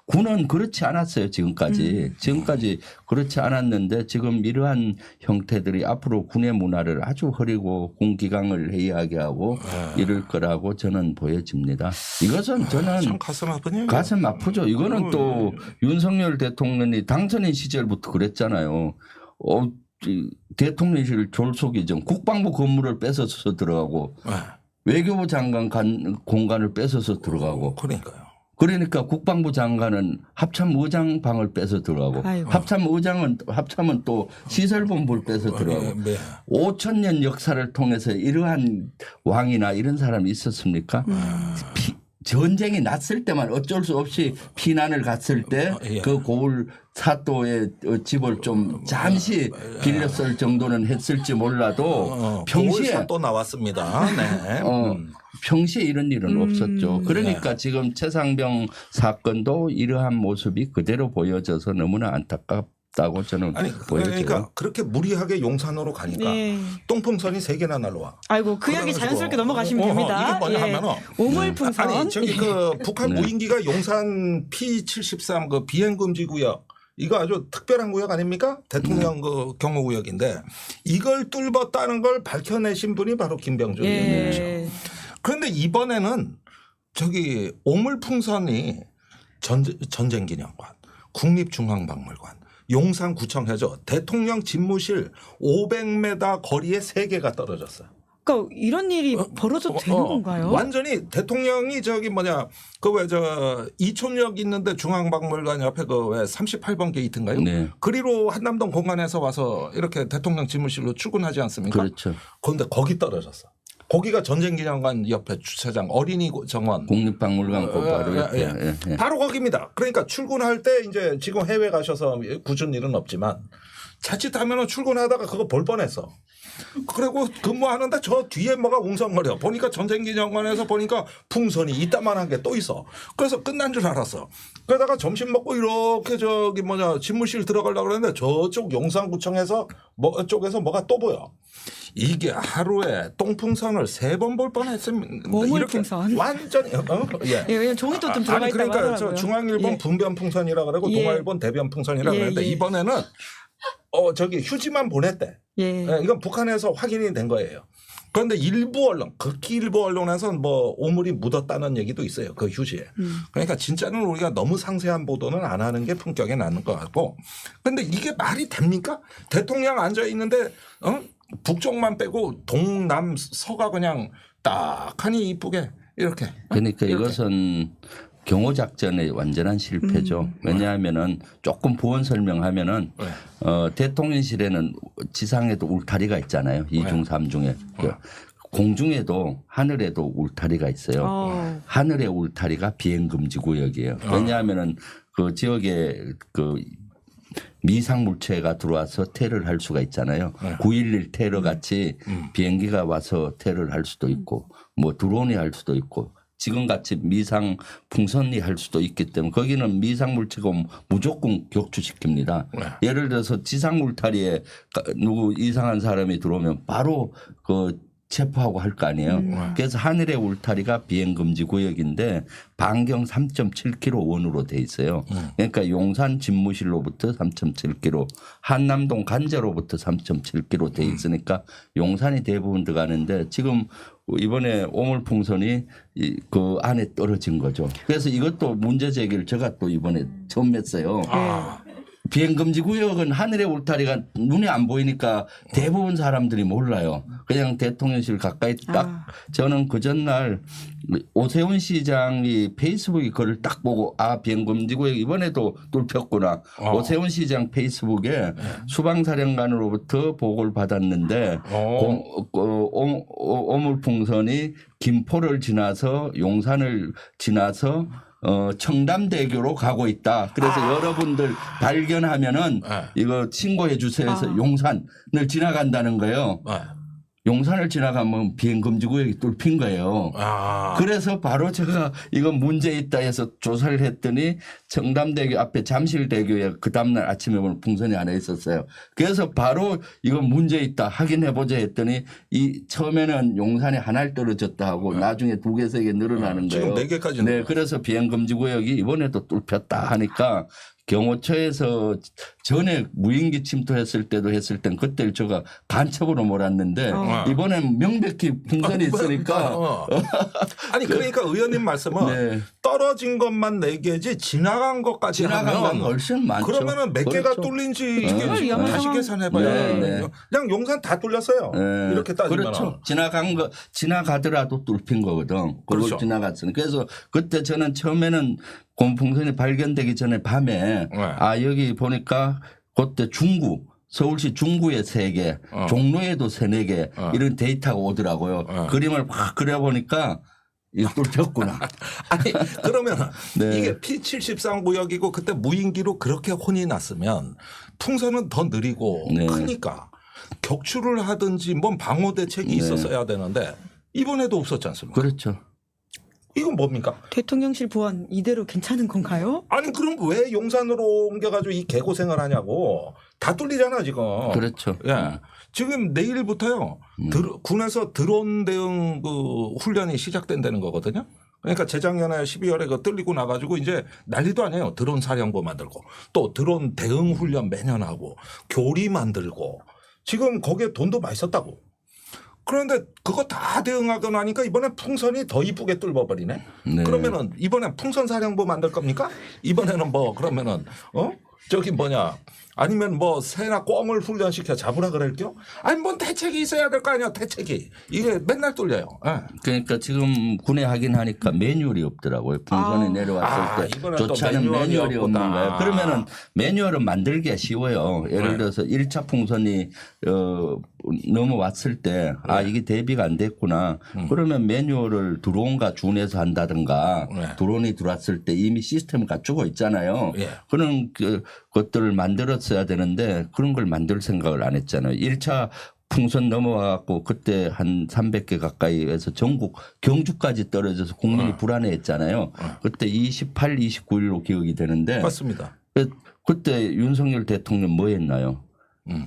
B: 군은 그렇지 않았어요 지금까지. 지금까지 그렇지 않았는데 지금 이러한 형태들이 앞으로 군의 문화를 아주 흐리고 군 기강을 해이하게 하고 이럴 거라고 저는 보여집니다. 이것은 저는
C: 참 가슴 아프네요.
B: 가슴 아프죠. 이거는 또 윤석열 대통령이 당선인 시절부터 그랬잖아요. 대통령실 졸속이 좀 국방부 건물을 뺏어서 들어가고
C: 네.
B: 외교부 장관 공간을 뺏어서 들어가고
C: 그러니까요.
B: 그러니까 국방부 장관은 합참의장 방을 뺏어 들어가고
A: 아이고.
B: 합참은 또 시설본부를 뺏어 들어가고
C: 네.
B: 5천 년 역사를 통해서 이러한 왕이나 이런 사람이 있었습니까? 전쟁이 났을 때만 어쩔 수 없이 피난을 갔을 때
C: 예.
B: 그 고을 사또의 집을 좀 잠시 빌렸을 정도는 했을지 몰라도 평시에
C: 또 나왔습니다. 네.
B: 평시에 이런 일은 없었죠. 그러니까 지금 최상병 사건도 이러한 모습이 그대로 보여져서 너무나 안타깝다고 저는
C: 아니
B: 보여져요.
C: 그러니까 그렇게 무리하게 용산으로 가니까
A: 네.
C: 똥풍선이 3개나 날라와.
A: 아이고 그 이야기
C: 그래가지고
A: 자연스럽게 넘어가시면 됩니다.
C: 이게 뭐냐 하면은
A: 오물풍선.
C: 아니 저기 그 북한
B: 네.
C: 무인기가 용산 P73 그 비행 금지 구역 이거 아주 특별한 구역 아닙니까? 대통령 그 경호 구역인데 이걸 뚫었다는 걸 밝혀내신 분이 바로 김병준 의원이죠.
A: 예.
C: 그런데 이번에는 저기 오물풍선이 전쟁기념관, 국립중앙박물관, 용산구청해저 대통령 집무실 500m 거리에 3개가 떨어졌어요.
A: 그러니까 이런 일이 벌어져도 되는 건가요?
C: 완전히 대통령이 저기 뭐냐 그 왜 저 이촌역 있는데 중앙박물관 옆에 그 왜 38번 게이트인가요?
B: 네.
C: 그리로 한남동 공간에서 와서 이렇게 대통령 집무실로 출근하지 않습니까?
B: 그렇죠.
C: 그런데 거기 떨어졌어. 거기가 전쟁기념관 옆에 주차장 어린이 정원
B: 국립박물관 그 바로 옆에. 예.
C: 바로 거기입니다. 그러니까 출근할 때 이제 지금 해외 가셔서 굳은 일은 없지만 자칫하면 출근하다가 그거 볼 뻔했어. 그리고 근무하는데 저 뒤에 뭐가 웅성거려. 보니까 전쟁기념관에서 보니까 풍선이 이따만한 게 또 있어. 그래서 끝난 줄 알았어. 그러다가 점심 먹고 이렇게 저기 뭐냐 집무실 들어가려고 그랬는데 저쪽 용산구청에서 쪽에서 뭐가 또 보여. 이게 하루에 똥풍선을 3번 볼 뻔했습니다.
A: 오물풍선.
C: 완전히 예.
A: 예, 왜냐면 종이도 좀 들어가
C: 아니
A: 있다고
C: 그러니까
A: 하더라고요.
C: 저 중앙일본
A: 예.
C: 분변풍선이라 그러고
A: 예.
C: 동아일본 대변풍선이라
A: 예,
C: 그랬는데
A: 예.
C: 이번에는 저기 휴지만 보냈대.
A: 예.
C: 예, 이건 북한에서 확인이 된 거예요. 그런데 일부 언론, 극히 일부 언론에서는 뭐 오물이 묻었다는 얘기도 있어요. 그 휴지에. 그러니까 진짜는 우리가 너무 상세한 보도는 안 하는 게 품격에 나는 것 같고. 그런데 이게 말이 됩니까? 대통령 앉아 있는데 북쪽만 빼고 동남 서가 그냥 딱하니 이쁘게 이렇게.
B: 그러니까 이것은 경호작전의 완전한 실패죠. 왜냐하면은 조금 부원 설명하면은 대통령실에는 지상에도 울타리가 있잖아요. 2중 3중에. 공중에도 하늘에도 울타리가 있어요. 하늘의 울타리가 비행금지 구역이에요. 왜냐하면은 그 지역에 그 미상 물체가 들어와서 테러를 할 수가 있잖아요. 9.11 테러 같이 비행기가 와서 테러를 할 수도 있고 뭐 드론이 할 수도 있고 지금같이 미상 풍선이 할 수도 있기 때문에 거기는 미상 물체가 무조건 격추시킵니다. 예를 들어서 지상 울타리에 누구 이상한 사람이 들어오면 바로 그 체포하고 할 거 아니에요. 그래서 하늘의 울타리가 비행금지 구역인데 반경 3.7km 원으로 돼 있어요. 그러니까 용산 집무실로부터 3.7km, 한남동 간제로부터 3.7km 돼 있으니까 용산이 대부분 들어가는데 지금 이번에 오물풍선이 그 안에 떨어진 거죠. 그래서 이것도 문제 제기를 제가 또 이번에 처음 했어요. 비행 금지 구역은 하늘의 울타리가 눈에 안 보이니까 대부분 사람들이 몰라요. 그냥 대통령실 가까이 딱 저는 그 전날 오세훈 시장이 페이스북에 글을 딱 보고 아 비행 금지 구역 이번에도 뚫혔구나. 오세훈 시장 페이스북에 수방사령관으로부터 보고를 받았는데 오물풍선이 김포를 지나서 용산을 지나서 청담대교로 가고 있다. 그래서 여러분들 발견하면은 이거 신고해 주세요 해서 용산을 지나간다는 거예요. 용산을 지나가면 비행 금지 구역이 뚫힌 거예요. 그래서 바로 제가 이거 문제 있다 해서 조사를 했더니 청담대교 앞에 잠실대교에 그 다음날 아침에 보면 풍선이 하나 있었어요. 그래서 바로 이거 문제 있다 확인해 보자 했더니 이 처음에는 용산에 하나를 떨어졌다 하고 나중에 2개, 3개 늘어나는 거예요.
C: 지금 4개까지.
B: 네, 그래서 비행 금지 구역이 이번에도 뚫혔다 하니까 경호처에서 전에 무인기 침투했을 때도 했을 땐 그때 제가 간첩으로 몰았는데 이번엔 명백히 풍선이 있으니까
C: 아니 그러니까 의원님 말씀은
B: 네.
C: 떨어진 것만 4개지 지나간 것까지
B: 지나간 건
C: 하면
B: 훨씬 많죠.
C: 그러면은 몇 개가
B: 그렇죠.
C: 뚫린지
A: 정말
C: 이게 다시 계산해봐야
B: 네.
C: 그냥 용산 다 뚫렸어요.
B: 네.
C: 이렇게 따지면
B: 그렇죠. 지나간 거 지나가더라도 뚫힌 거거든. 그걸
C: 그렇죠.
B: 지나갔으니 그래서 그때 저는 처음에는 곰풍선이 발견되기 전에 밤에 아 여기 보니까 그때 중구 서울시 중구에 3개 종로에도 3, 4개 이런 데이터가 오더라고요. 그림을 확 그려보니까 이거 뚫혔구나.
C: 아니 그러면
B: 네.
C: 이게 P73 구역이고 그때 무인기로 그렇게 혼이 났으면 풍선은 더 느리고
B: 네.
C: 크니까 격추를 하든지 뭔 방어 대책이 있었어야 되는데 이번에도 없었지 않습니까?
B: 그렇죠.
C: 이건 뭡니까?
A: 대통령실 보안 이대로 괜찮은 건가요?
C: 아니 그럼 왜 용산으로 옮겨가지고 이 개고생을 하냐고. 다 뚫리잖아 지금.
B: 그렇죠.
C: 예. 지금 내일부터요. 군에서 드론 대응 그 훈련이 시작된다는 거거든요. 그러니까 재작년에 12월에 그 뚫리고 나가지고 이제 난리도 아니에요. 드론 사령부 만들고 또 드론 대응 훈련 매년 하고 교리 만들고 지금 거기에 돈도 많이 썼다고. 그런데 그거 다 대응하고 나니까 이번에 풍선이 더 이쁘게 뚫어버리네.
B: 네.
C: 그러면은 이번엔 풍선 사령부 만들 겁니까? 이번에는 뭐 그러면은 저기 뭐냐 아니면 뭐 새나 꿩을 훈련시켜 잡으라 그럴게요? 아니 뭔 대책이 있어야 될 거 아니야 대책이. 이게 맨날 뚫려요. 예.
B: 그러니까 지금 군에 하긴 하니까 매뉴얼이 없더라고요. 풍선이 내려왔을 때
C: 이번엔 또
B: 조차는 매뉴얼이 없는
C: 없구나.
B: 거예요. 그러면은 매뉴얼은 만들기가 쉬워요. 예를 들어서 1차 풍선이 넘어왔을 때 아 이게 대비가 안 됐구나. 그러면 매뉴얼을 드론과 준해서 한다든가 드론이 들어왔을 때 이미 시스템을 갖추고 있잖아요. 그런 것들을 만들었어야 되는데 그런 걸 만들 생각을 안 했잖아요. 1차 풍선 넘어와갖고 그때 한 300개 가까이 해서 전국 경주까지 떨어져서 국민이 불안해했잖아요. 그때 28, 29일로 기억이 되는데
C: 맞습니다.
B: 그때 윤석열 대통령 뭐 했나요?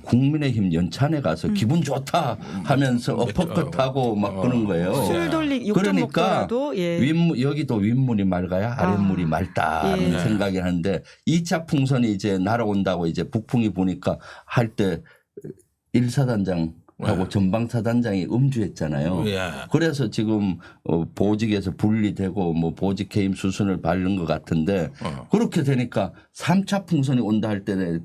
B: 국민의힘 연찬에 가서 기분 좋다 하면서 어퍼컷하고 막 그런 거예요.
A: 술 돌리 욕좀
B: 그러니까
A: 먹더라도
B: 여기도 윗물이 맑아야 아랫물이 맑다는 생각이 하는데 2차 풍선이 이제 날아온다고 이제 북풍이 부니까 할 때 1사단장하고 전방사단장이 음주했잖아요. 그래서 지금 보직에서 분리되고 뭐 보직 해임 수순을 밟는 것 같은데 그렇게 되니까 3차 풍선이 온다 할 때는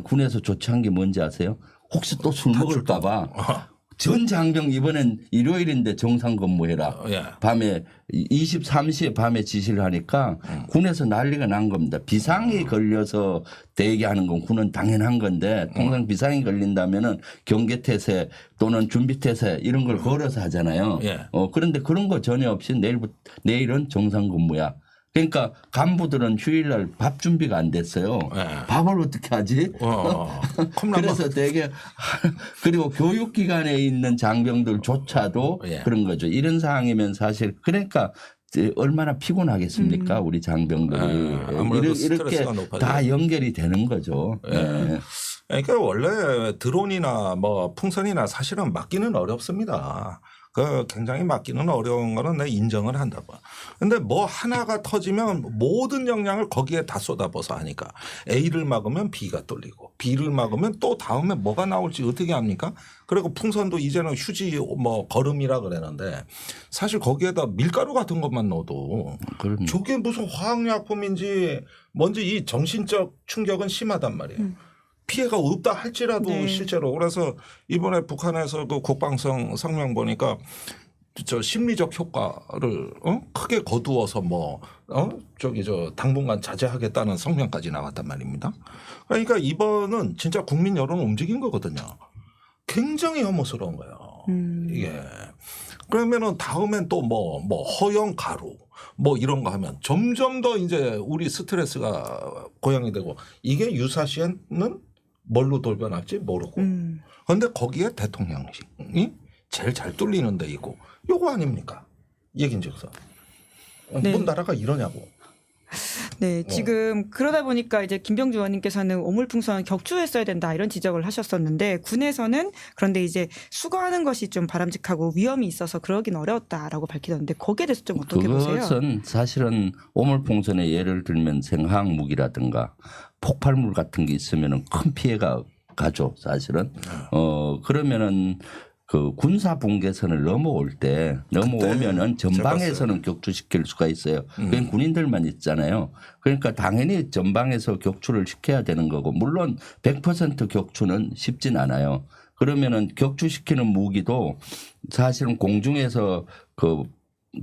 B: 군에서 조치한 게 뭔지 아세요? 혹시 또 술 먹을까 봐. 전 장병 이번엔 일요일인데 정상 근무해라. 밤에 23시에 밤에 지시를 하니까 군에서 난리가 난 겁니다. 비상이 걸려서 대기하는 건 군은 당연한 건데 통상 비상이 걸린다면은 경계태세 또는 준비태세 이런 걸 걸어서 하잖아요. 그런데 그런 거 전혀 없이 내일은 정상 근무야. 그러니까 간부들은 휴일날 밥 준비가 안 됐어요. 밥을 어떻게 하지? 그래서 되게 그리고 교육기관에 있는 장병들조차도 그런 거죠. 이런 상황이면 사실 그러니까 얼마나 피곤하겠습니까? 우리 장병들이. 이렇게 다 연결이 되는 거죠.
C: 그러니까 원래 드론이나 뭐 풍선이나 사실은 막기는 어렵습니다. 그 굉장히 막기는 어려운 거는 내가 인정을 한다고. 근데 뭐 하나가 터지면 모든 역량을 거기에 다 쏟아부어서 하니까 A를 막으면 B가 뚫리고 B를 막으면 또 다음에 뭐가 나올지 어떻게 합니까? 그리고 풍선도 이제는 휴지 뭐 거름이라 그러는데 사실 거기에다 밀가루 같은 것만 넣어도
B: 그럼요.
C: 저게 무슨 화학약품인지 뭔지 이 정신적 충격은 심하단 말이에요. 피해가 없다 할지라도
A: 네.
C: 실제로 그래서 이번에 북한에서 그 국방성 성명 보니까 저 심리적 효과를 크게 거두어서 저 당분간 자제하겠다는 성명까지 나왔단 말입니다. 그러니까 이번은 진짜 국민 여론을 움직인 거거든요. 굉장히 혐오스러운 거예요. 이게 그러면은 다음엔 또 뭐 허용 가루 뭐 이런 거 하면 점점 더 이제 우리 스트레스가 고양이 되고 이게 유사시에는 뭘로 돌변할지 모르고. 그런데 거기에 대통령이 제일 잘 뚫리는 데 있고 요거 아닙니까? 얘긴즉슨.
A: 네.
C: 뭔 나라가 이러냐고.
A: 네, 지금 그러다 보니까 이제 김병주 의원님께서는 오물풍선 격추했어야 된다 이런 지적을 하셨었는데 군에서는 그런데 이제 수거하는 것이 좀 바람직하고 위험이 있어서 그러긴 어려웠다라고 밝히던데 거기에 대해서 좀 어떻게 보세요?
B: 그것은 사실은 오물풍선의 예를 들면 생화학 무기라든가 폭발물 같은 게 있으면은 큰 피해가 가죠. 사실은. 그러면은 그 군사 분계선을 넘어오면은 전방에서는 격추시킬 수가 있어요. 그건 군인들만 있잖아요. 그러니까 당연히 전방에서 격추를 시켜야 되는 거고 물론 100% 격추는 쉽진 않아요. 그러면은 격추시키는 무기도 사실은 공중에서 그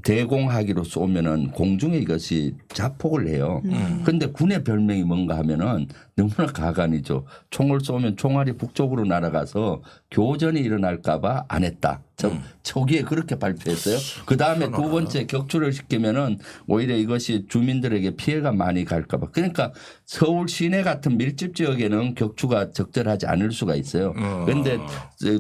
B: 대공하기로 쏘면은 공중에 이것이 자폭을 해요. 그런데 군의 별명이 뭔가 하면은 너무나 가관이죠. 총을 쏘면 총알이 북쪽으로 날아가서 교전이 일어날까봐 안 했다. 초기에 그렇게 발표했어요. 그 다음에 두 번째 격추를 시키면은 오히려 이것이 주민들에게 피해가 많이 갈까봐. 그러니까 서울 시내 같은 밀집 지역에는 격추가 적절하지 않을 수가 있어요. 그런데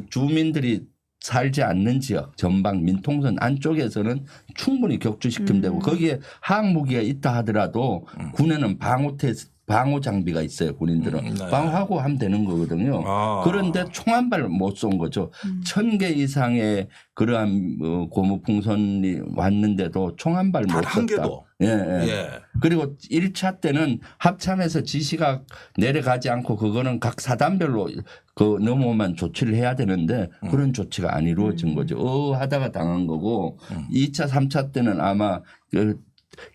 B: 주민들이 살지 않는 지역 전방 민통선 안쪽에서는 충분히 격추시키면 되고 거기에 화학무기가 있다 하더라도 군에는 방호 장비가 있어요. 군인들은 방어하고 하면 되는 거거든요. 그런데 총 한 발 못 쏜 거죠. 1000개 이상의 그러한 고무풍선이 왔는데도 총 한 발 못 쐈다.
C: 한 개도.
B: 예. 그리고 1차 때는 합참에서 지시가 내려가지 않고 그거는 각 사단별로 그 넘어오면 조치를 해야 되는데 그런 조치가 안 이루어진 거죠. 하다가 당한 거고 2차, 3차 때는 아마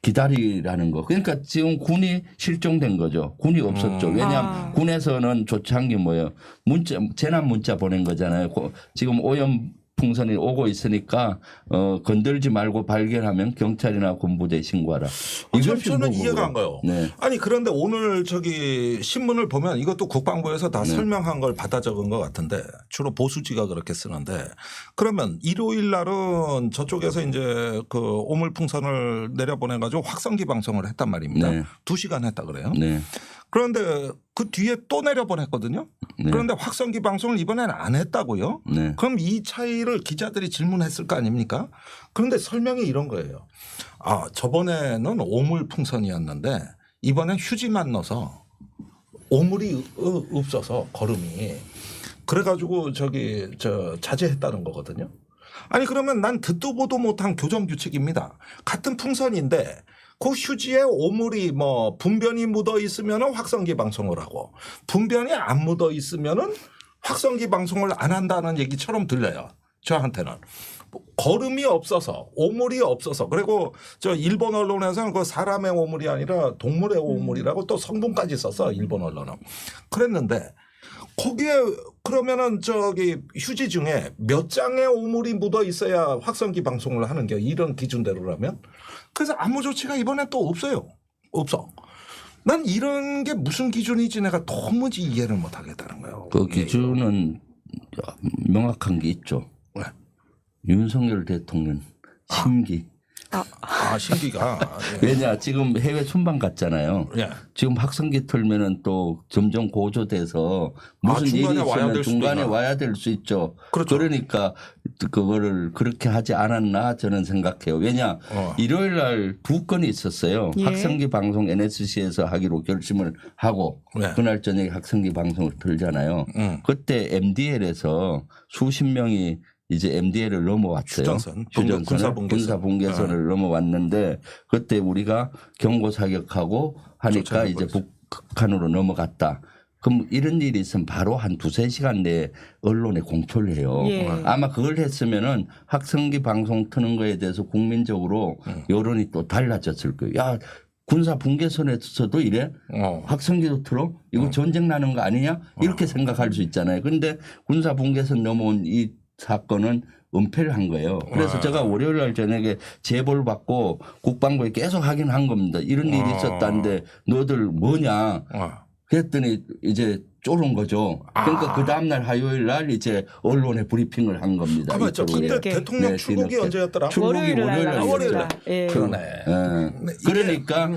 B: 기다리라는 거. 그러니까 지금 군이 실종된 거죠. 군이 없었죠. 왜냐하면 군에서는 조치한 게 뭐예요. 재난 문자 보낸 거잖아요. 지금 오염 풍선이 오고 있으니까 건들지 말고 발견하면 경찰이나 군부대에 신고하라.
C: 저는 이해가 안 가요.
B: 네.
C: 아니 그런데 오늘 저기 신문을 보면 이것도 국방부에서 다 설명한 걸 받아 적은 것 같은데 주로 보수지가 그렇게 쓰는데 그러면 일요일 날은 저쪽에서 이제 그 오물풍선을 내려보내 가지고 확성기 방송을 했단 말입니다.
B: 네.
C: 2시간 했다 그래요.
B: 네.
C: 그런데 그 뒤에 또 내려보냈거든요.
B: 네.
C: 그런데 확성기 방송을 이번에는 안 했다고요.
B: 네.
C: 그럼 이 차이를 기자들이 질문했을 거 아닙니까? 그런데 설명이 이런 거예요. 저번에는 오물풍선이었는데 이번엔 휴지만 넣어서 오물이 없어서 거름이 그래가지고 자제했다는 거거든요. 아니 그러면 난 듣도 보도 못한 교정 규칙입니다. 같은 풍선인데 그 휴지에 오물이 분변이 묻어 있으면은 확성기 방송을 하고 분변이 안 묻어 있으면은 확성기 방송을 안 한다는 얘기처럼 들려요. 저한테는. 거름이 없어서 오물이 없어서 그리고 저 일본 언론에서는 그 사람의 오물이 아니라 동물의 오물이라고 또 성분까지 써서 일본 언론은 그랬는데 거기에 그러면은 휴지 중에 몇 장의 오물이 묻어 있어야 확성기 방송을 하는 게 이런 기준대로라면 그래서 아무 조치가 이번엔 또 없어요. 없어. 난 이런 게 무슨 기준인지 내가 도무지 이해를 못 하겠다는 거예요.
B: 그 기준은 명확한 게 있죠.
C: 왜?
B: 윤석열 대통령 심기.
C: 심기가.
B: 왜냐 지금 해외 순방 갔잖아요.
C: 예.
B: 지금 확성기 틀면은 또 점점 고조돼서 무슨 일이 있으면 중간에 와야 될 수 있죠.
C: 그렇죠.
B: 그러니까 그거를 그렇게 하지 않았나 저는 생각해요. 왜냐 일요일 날 2건이 있었어요.
A: 예.
B: 확성기 방송 NSC에서 하기로 결심을 하고 그날 저녁에 확성기 방송을 틀잖아요. 그때 MDL에서 수십 명이 이제 MDL을 넘어왔어요.
C: 휴전선,
B: 군사분계선을 넘어왔는데 그때 우리가 경고 사격하고 하니까 이제 북한으로 넘어갔다. 그럼 이런 일이 있으면 바로 한 2-3시간 내에 언론에 공표를 해요.
A: 예.
B: 아마 그걸 했으면은 학성기 방송 트는 거에 대해서 국민적으로 여론이 또 달라졌을 거예요. 야, 군사 분계선에서도 이래? 학성기도 틀어? 이거 전쟁 나는 거 아니냐? 이렇게 생각할 수 있잖아요. 그런데 군사 분계선 넘어온 이 사건은 은폐를 한 거예요. 그래서 제가 월요일 날 저녁에 제보를 받고 국방부에 계속 확인한 겁니다. 이런 일이 있었다는데 너들 뭐냐? 그랬더니 이제 쫄은 거죠. 그러니까 그 다음날 화요일 날 이제 언론에 브리핑을 한 겁니다.
C: 맞죠. 그때 대통령 출국이 언제였더라?
B: 출국이
A: 월요일 날.
B: 예.
C: 그러네.
B: 그러니까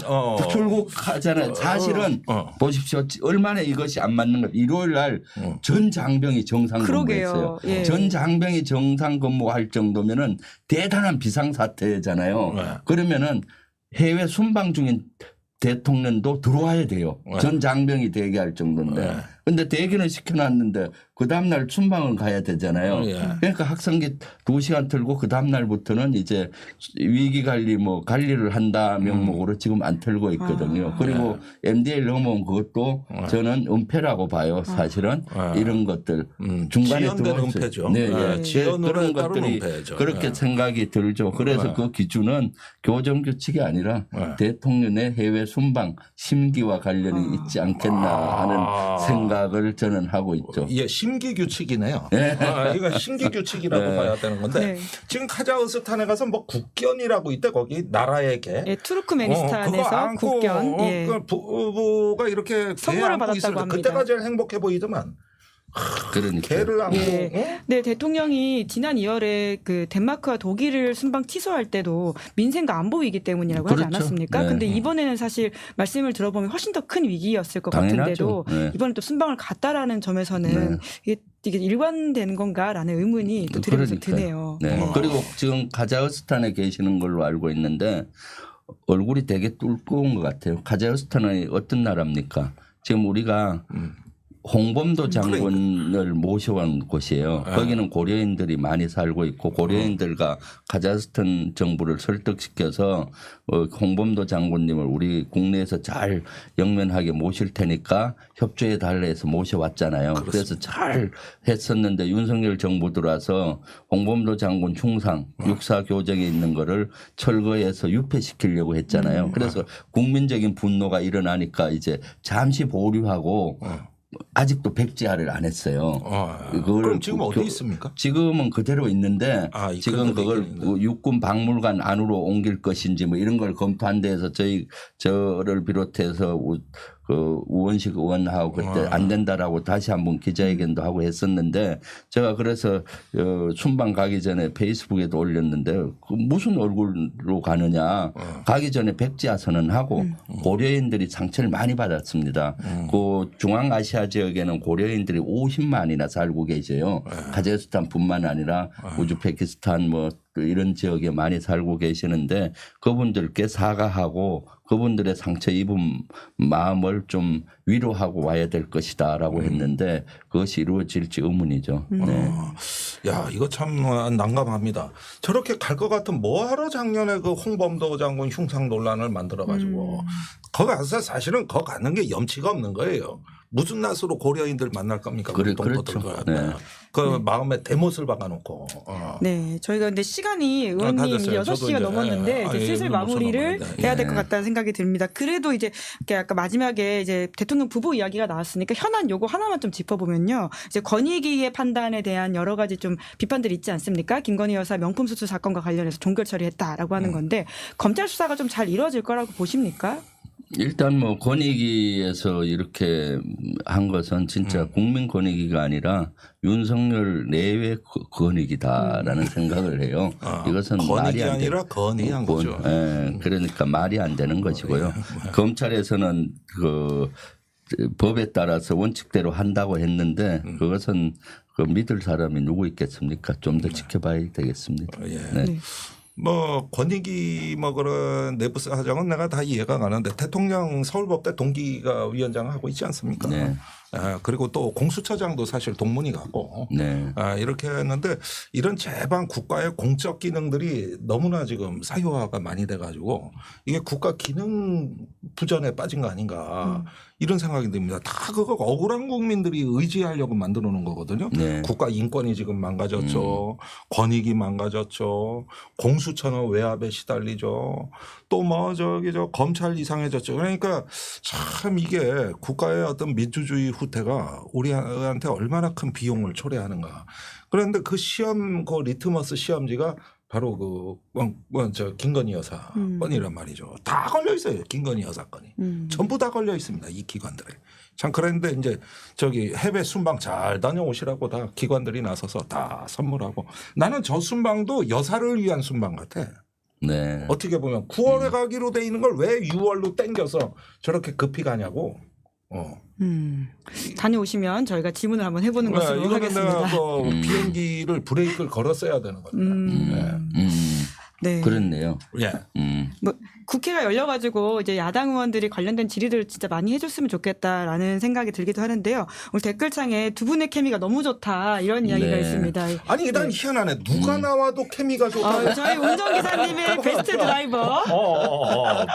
B: 출국하잖아요. 사실은 보십시오. 얼마나 이것이 안 맞는 거. 일요일 날 전 장병이 정상 근무했어요.
A: 예.
B: 전 장병이 정상 근무할 정도면은 대단한 비상사태잖아요. 그러면은 해외 순방 중인 대통령도 들어와야 돼요. 전 장병이 대기할 정도인데. 근데 대기는 시켜놨는데 그 다음날 순방을 가야 되잖아요. 그러니까 학성기 2시간 틀고 그 다음날부터는 이제 위기관리 뭐 관리를 한다 명목으로 지금 안 틀고 있거든요. 그리고 MDL 넘어온 그것도 저는 은폐라고 봐요. 사실은 이런 것들 중간에
C: 지연된 은폐죠.
B: 그런 것들이 그렇게 생각이 들죠. 그래서 그 기준은 교정규칙이 아니라 대통령의 해외 순방 심기와 관련이 있지 않겠나 하는 생각을 저는 하고 있죠.
C: 예, 심기 규칙이네요. 이거 심기 규칙이라고 봐야 되는 건데 지금 카자흐스탄에 가서 뭐 국견이라고 있대 거기 나라에게.
A: 예, 투르크메니스탄에서 국견.
C: 그 부부가 이렇게
A: 선물을 받았다고 합니다.
C: 그때가 제일 행복해 보이더만.
B: 그러니까.
C: 개를 안고.
A: 네, 대통령이 지난 2월에 그 덴마크와 독일을 순방 취소할 때도 민생과 안보 위기 때문이라고 하지 않았습니까? 근데 이번에는 사실 말씀을 들어보면 훨씬 더 큰 위기였을 것 같은데도 이번에 또 순방을 갔다라는 점에서는 이게 일관된 건가라는 의문이 또 들으면서 드네요.
B: 그리고 지금 카자흐스탄에 계시는 걸로 알고 있는데 얼굴이 되게 뚫고온 것 같아요. 카자흐스탄은 어떤 나라입니까? 지금 우리가 홍범도 장군을 모셔온 곳이에요. 거기는 고려인들이 많이 살고 있고 고려인들과 카자흐스탄 정부를 설득시켜서 홍범도 장군님을 우리 국내에서 잘 영면하게 모실 테니까 협조해 달라 해서 모셔왔잖아요. 그래서 잘 했었는데 윤석열 정부 들어와서 홍범도 장군 흉상 육사 교정에 있는 거를 철거해서 유폐시키려고 했잖아요. 그래서 국민적인 분노가 일어나니까 이제 잠시 보류하고 아직도 백지화를 안 했어요.
C: 그럼 지금 어디 있습니까?
B: 지금은 그대로 있는데 지금 그걸 육군 박물관 안으로 옮길 것인지 뭐 이런 걸 검토한 데에서 저를 비롯해서 그 우원식 의원하고 그때 안 된다라고 다시 한번 기자회견도 하고 했었는데 제가 그래서 순방 가기 전에 페이스북에도 올렸는데 그 무슨 얼굴로 가느냐 가기 전에 백지화 선언하고 고려인들이 상처를 많이 받았습니다. 그 중앙아시아 지역에는 고려인들이 50만이나 살고 계세요. 카자흐스탄뿐만 아니라 우즈베키스탄 뭐 이런 지역에 많이 살고 계시는데 그분들께 사과하고 그분들의 상처 입은 마음을 좀 위로하고 와야 될 것이다라고 했는데 그것이 이루어질지 의문이죠.
C: 야, 이거 참 난감합니다. 저렇게 갈 것 같으면 뭐하러 작년에 그 홍범도 장군 흉상 논란을 만들어 가지고 거기 가서 사실은 거기 가는 게 염치가 없는 거예요. 무슨 낯으로 고려인들 만날 겁니까?
B: 그렇죠.
C: 그 마음에 대못을 박아놓고.
A: 네, 저희가 근데 시간이 의원님 6시가 넘었는데 이제 슬슬 마무리를 해야 될 것 같다는 생각이 듭니다. 그래도 이제 아까 마지막에 이제 대통령 부부 이야기가 나왔으니까 현안 요거 하나만 좀 짚어보면요. 이제 권익위의 판단에 대한 여러 가지 좀 비판들이 있지 않습니까? 김건희 여사 명품 수수 사건과 관련해서 종결 처리했다라고 하는 건데 검찰 수사가 좀 잘 이루어질 거라고 보십니까?
B: 일단 뭐 권익위에서 이렇게 한 것은 진짜 국민 권익위가 아니라 윤석열 내외 권익이다라는 생각을 해요. 이것은 말이 안
C: 아니라 건의한 거죠.
B: 그러니까 말이 안 되는 것이고요. 검찰에서는 그 법에 따라서 원칙대로 한다고 했는데 그것은 그 믿을 사람이 누구 있겠습니까? 좀 더 지켜봐야 되겠습니다.
C: 뭐 권익위 뭐 그런 내부 사정은 내가 다 이해가 가는데 대통령 서울법대 동기가 위원장 하고 있지 않습니까? 그리고 또 공수처장도 사실 동문이 같고
B: 네.
C: 이렇게 했는데 이런 제방 국가의 공적 기능들이 너무나 지금 사유화가 많이 돼가지고 이게 국가 기능 부전에 빠진 거 아닌가 이런 생각이 듭니다. 다 그거 억울한 국민들이 의지하려고 만들어 놓은 거거든요.
B: 네.
C: 국가 인권이 지금 망가졌죠. 권익이 망가졌죠. 공수처는 외압에 시달리죠. 또 뭐 저 검찰 이상해졌죠. 그러니까 참 이게 국가의 어떤 민주주의 후퇴가 우리한테 얼마나 큰 비용을 초래하는가. 그런데 그 시험 그 리트머스 시험지가 바로 저 김건희 여사 건이란 말이죠. 다 걸려 있어요. 김건희 여사 건이. 전부 다 걸려 있습니다. 이 기관들에. 참 그런데 이제 저기 해외 순방 잘 다녀오시라고 다 기관들이 나서서 다 선물하고 나는 저 순방도 여사를 위한 순방 같아.
B: 네.
C: 어떻게 보면 9월에 가기로 돼 있는 걸 왜 6월로 땡겨서 저렇게 급히 가냐고.
A: 다녀오시면 저희가 질문을 한번 해보는 것으로
C: 이거는
A: 하겠습니다.
C: 내가 비행기를 브레이크를 걸었어야 되는 겁니다.
A: 네.
B: 그렇네요.
C: 예.
A: 뭐 국회가 열려가지고 이제 야당 의원들이 관련된 질의들 진짜 많이 해줬으면 좋겠다라는 생각이 들기도 하는데요. 오늘 댓글창에 두 분의 케미가 너무 좋다 이런 이야기가
B: 네.
A: 있습니다.
C: 아니 난 희한하네. 누가 나와도 케미가 좋다.
A: 저희 운전기사님의 베스트 드라이버.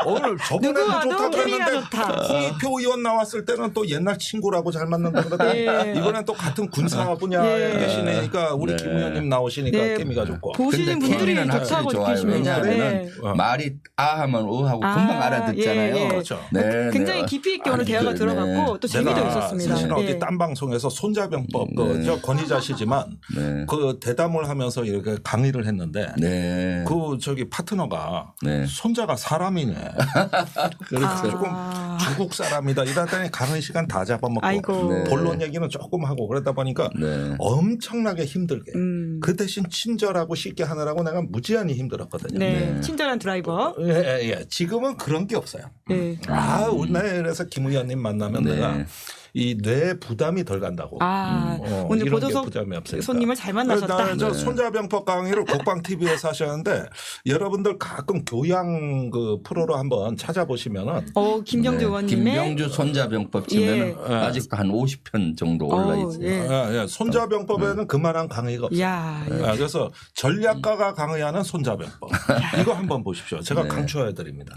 C: 오늘 저번에도
A: 누구와도
C: 좋다고
A: 케미가
C: 그랬는데
A: 좋다.
C: 홍익표 의원 나왔을 때는 또 옛날 친구라고 잘 맞는다 그러더니
A: 예.
C: 이번엔 또 같은 군사 분야에
A: 예.
C: 계시니까 우리
B: 네.
C: 김 의원님 나오시니까
A: 네.
C: 케미가 좋고.
A: 보시는
B: 근데
A: 분들이
B: 케미는 확실히
A: 좋다고
B: 좋아요.
A: 느끼십니다.
B: 왜냐하면
A: 네.
B: 말이 아 하면 하고 금방 알아듣잖아요.
A: 예, 예.
C: 그렇죠.
B: 네,
A: 굉장히
B: 네.
A: 깊이 있게 오늘 대화가
B: 네.
A: 들어갔고 또 재미도
C: 내가
A: 있었습니다.
C: 사실
A: 예.
C: 어디 딴 방송에서 손자병법 저 권위자시지만
B: 네.
C: 그 대담을 하면서 이렇게 강의를 했는데
B: 네.
C: 그 저기 파트너가
B: 네.
C: 손자가 사람이네.
B: 그렇죠.
C: 조금 중국 사람이다 이러더니 강의 시간 다 잡아먹고
A: 아이고.
B: 네.
C: 본론 얘기는 조금 하고 그러다 보니까
B: 네.
C: 엄청나게 힘들게 그 대신 친절하고 쉽게 하느라고 내가 무지한히 힘들었거든요.
A: 네.
B: 네.
A: 친절한 드라이버.
C: 예. 지금은 그런 게 없어요.
A: 네.
C: 그래서 김 의원님 만나면
B: 네.
C: 내가 이 뇌 부담이 덜 간다고.
A: 오늘
C: 이런 게
A: 보도석
C: 부담이 없으니까.
A: 손님을 잘 만나셨다.
C: 저 손자병법 강의를 국방 TV에서 하셨는데 여러분들 가끔 교양 그 프로로 한번 찾아보시면은
A: 김경주
B: 네.
A: 의원님의
B: 김병주 손자병법 치면 아직도 한 50편 정도 올라 있어요.
A: 예.
C: 손자병법에는 그만한 강의가 없어요.
A: 야,
C: 그래서 전략가가 강의하는 손자병법 이거 한번 보십시오. 제가 강추해 드립니다.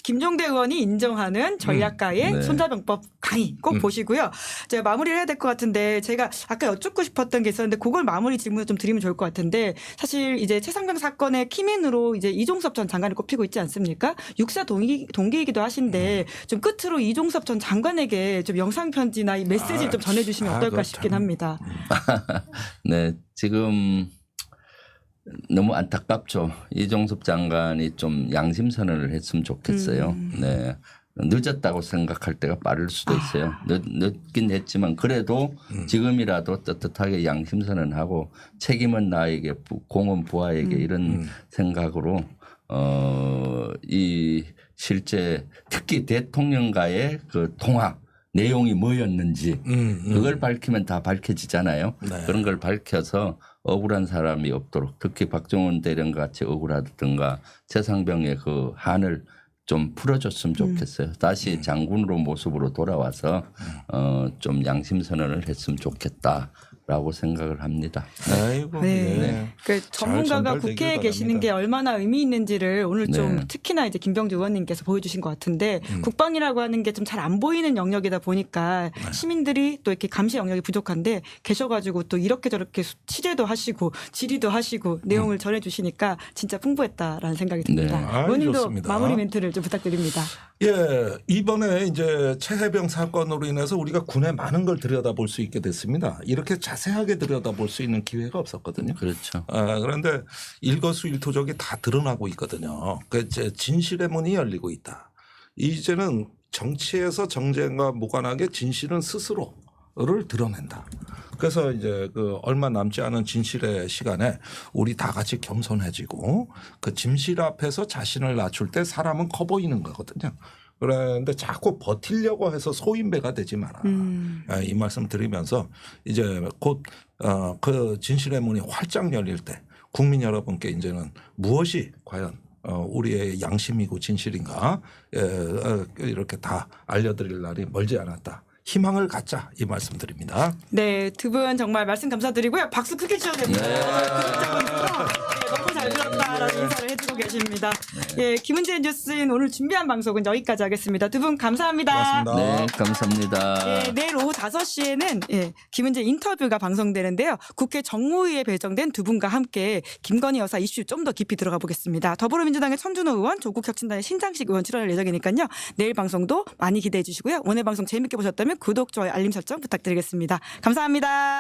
A: 김종대 의원이 인정하는 전략가의
B: 네.
A: 손자병법 강의 꼭 보시고요. 제가 마무리를 해야 될 것 같은데 제가 아까 여쭙고 싶었던 게 있었는데 그걸 마무리 질문을 좀 드리면 좋을 것 같은데 사실 이제 최상병 사건의 키맨으로 이제 이종섭 전 장관이 꼽히고 있지 않습니까? 육사 동기이기도 하신데 좀 끝으로 이종섭 전 장관에게 좀 영상 편지나 이 메시지를 좀 전해주시면 어떨까 싶긴 합니다.
B: 네, 지금 너무 안타깝죠. 이종섭 장관이 좀 양심선언을 했으면 좋겠어요. 네. 늦었다고 생각할 때가 빠를 수도 있어요. 늦긴 했지만 그래도 지금이라도 떳떳하게 양심선언하고 책임은 나에게 공은 부하에게 이런 생각으로 이 실제 특히 대통령과의 그 통화 내용이 뭐였는지 그걸 밝히면 다 밝혀지잖아요.
C: 네.
B: 그런 걸 밝혀서 억울한 사람이 없도록 특히 박정원 대령 같이 억울하든가 최상병의 그 한을 좀 풀어줬으면 좋겠어요. 다시 장군으로 모습으로 돌아와서 좀 양심선언을 했으면 좋겠다라고 생각을 합니다.
C: 아이고.
A: 네.
C: 예.
A: 그 전문가가
C: 전달되길
A: 국회에 계시는
C: 바랍니다.
A: 게 얼마나 의미 있는지를 오늘 좀
B: 네.
A: 특히나 이제 김병주 의원님께서 보여주신 것 같은데 국방이라고 하는 게 좀 잘 안 보이는 영역이다 보니까 시민들이 또 이렇게 감시 영역이 부족한데 계셔가지고 또 이렇게 저렇게 취재도 하시고 질의도 하시고 내용을 전해주시니까 진짜 풍부했다라는 생각이 듭니다.
B: 네.
A: 의원님도
C: 좋습니다.
A: 마무리 멘트를 좀 부탁드립니다.
C: 예, 이번에 이제 최해병 사건으로 인해서 우리가 군의 많은 걸 들여다볼 수 있게 됐습니다. 이렇게 자세하게 들여다볼 수 있는 기회가 없었거든요.
B: 그렇죠.
C: 그런데 일거수일투족이 다 드러나고 있거든요. 그 이제 진실의 문이 열리고 있다. 이제는 정치에서 정쟁과 무관하게 진실은 스스로를 드러낸다. 그래서 이제 그 얼마 남지 않은 진실의 시간에 우리 다 같이 겸손해지고 그 진실 앞에서 자신을 낮출 때 사람은 커 보이는 거거든요. 그런데 자꾸 버티려고 해서 소인배가 되지 마라. 이 말씀 드리면서 이제 곧 그 진실의 문이 활짝 열릴 때 국민 여러분께 무엇이 과연 우리의 양심이고 진실인가 이렇게 다 알려드릴 날이 멀지 않았다. 희망을 갖자 이 말씀드립니다.
A: 네, 두 분 정말 말씀 감사드리고요. 박수 크게 주셔야 됩니다. 너무 잘 들었다라는 인사를 해주고 계십니다. 예, 김은지의 뉴스인 오늘 준비한 방송은 여기까지 하겠습니다. 두 분 감사합니다.
C: 고맙습니다.
B: 네, 감사합니다.
A: 예, 내일 오후 5시에는 김은재 인터뷰가 방송되는데요. 국회 정무위에 배정된 두 분과 함께 김건희 여사 이슈 좀 더 깊이 들어가 보겠습니다. 더불어민주당의 천준호 의원, 조국혁신당의 신장식 의원 출연할 예정이니까요. 내일 방송도 많이 기대해 주시고요. 오늘 방송 재밌게 보셨다면 구독, 좋아요, 알림 설정 부탁드리겠습니다. 감사합니다.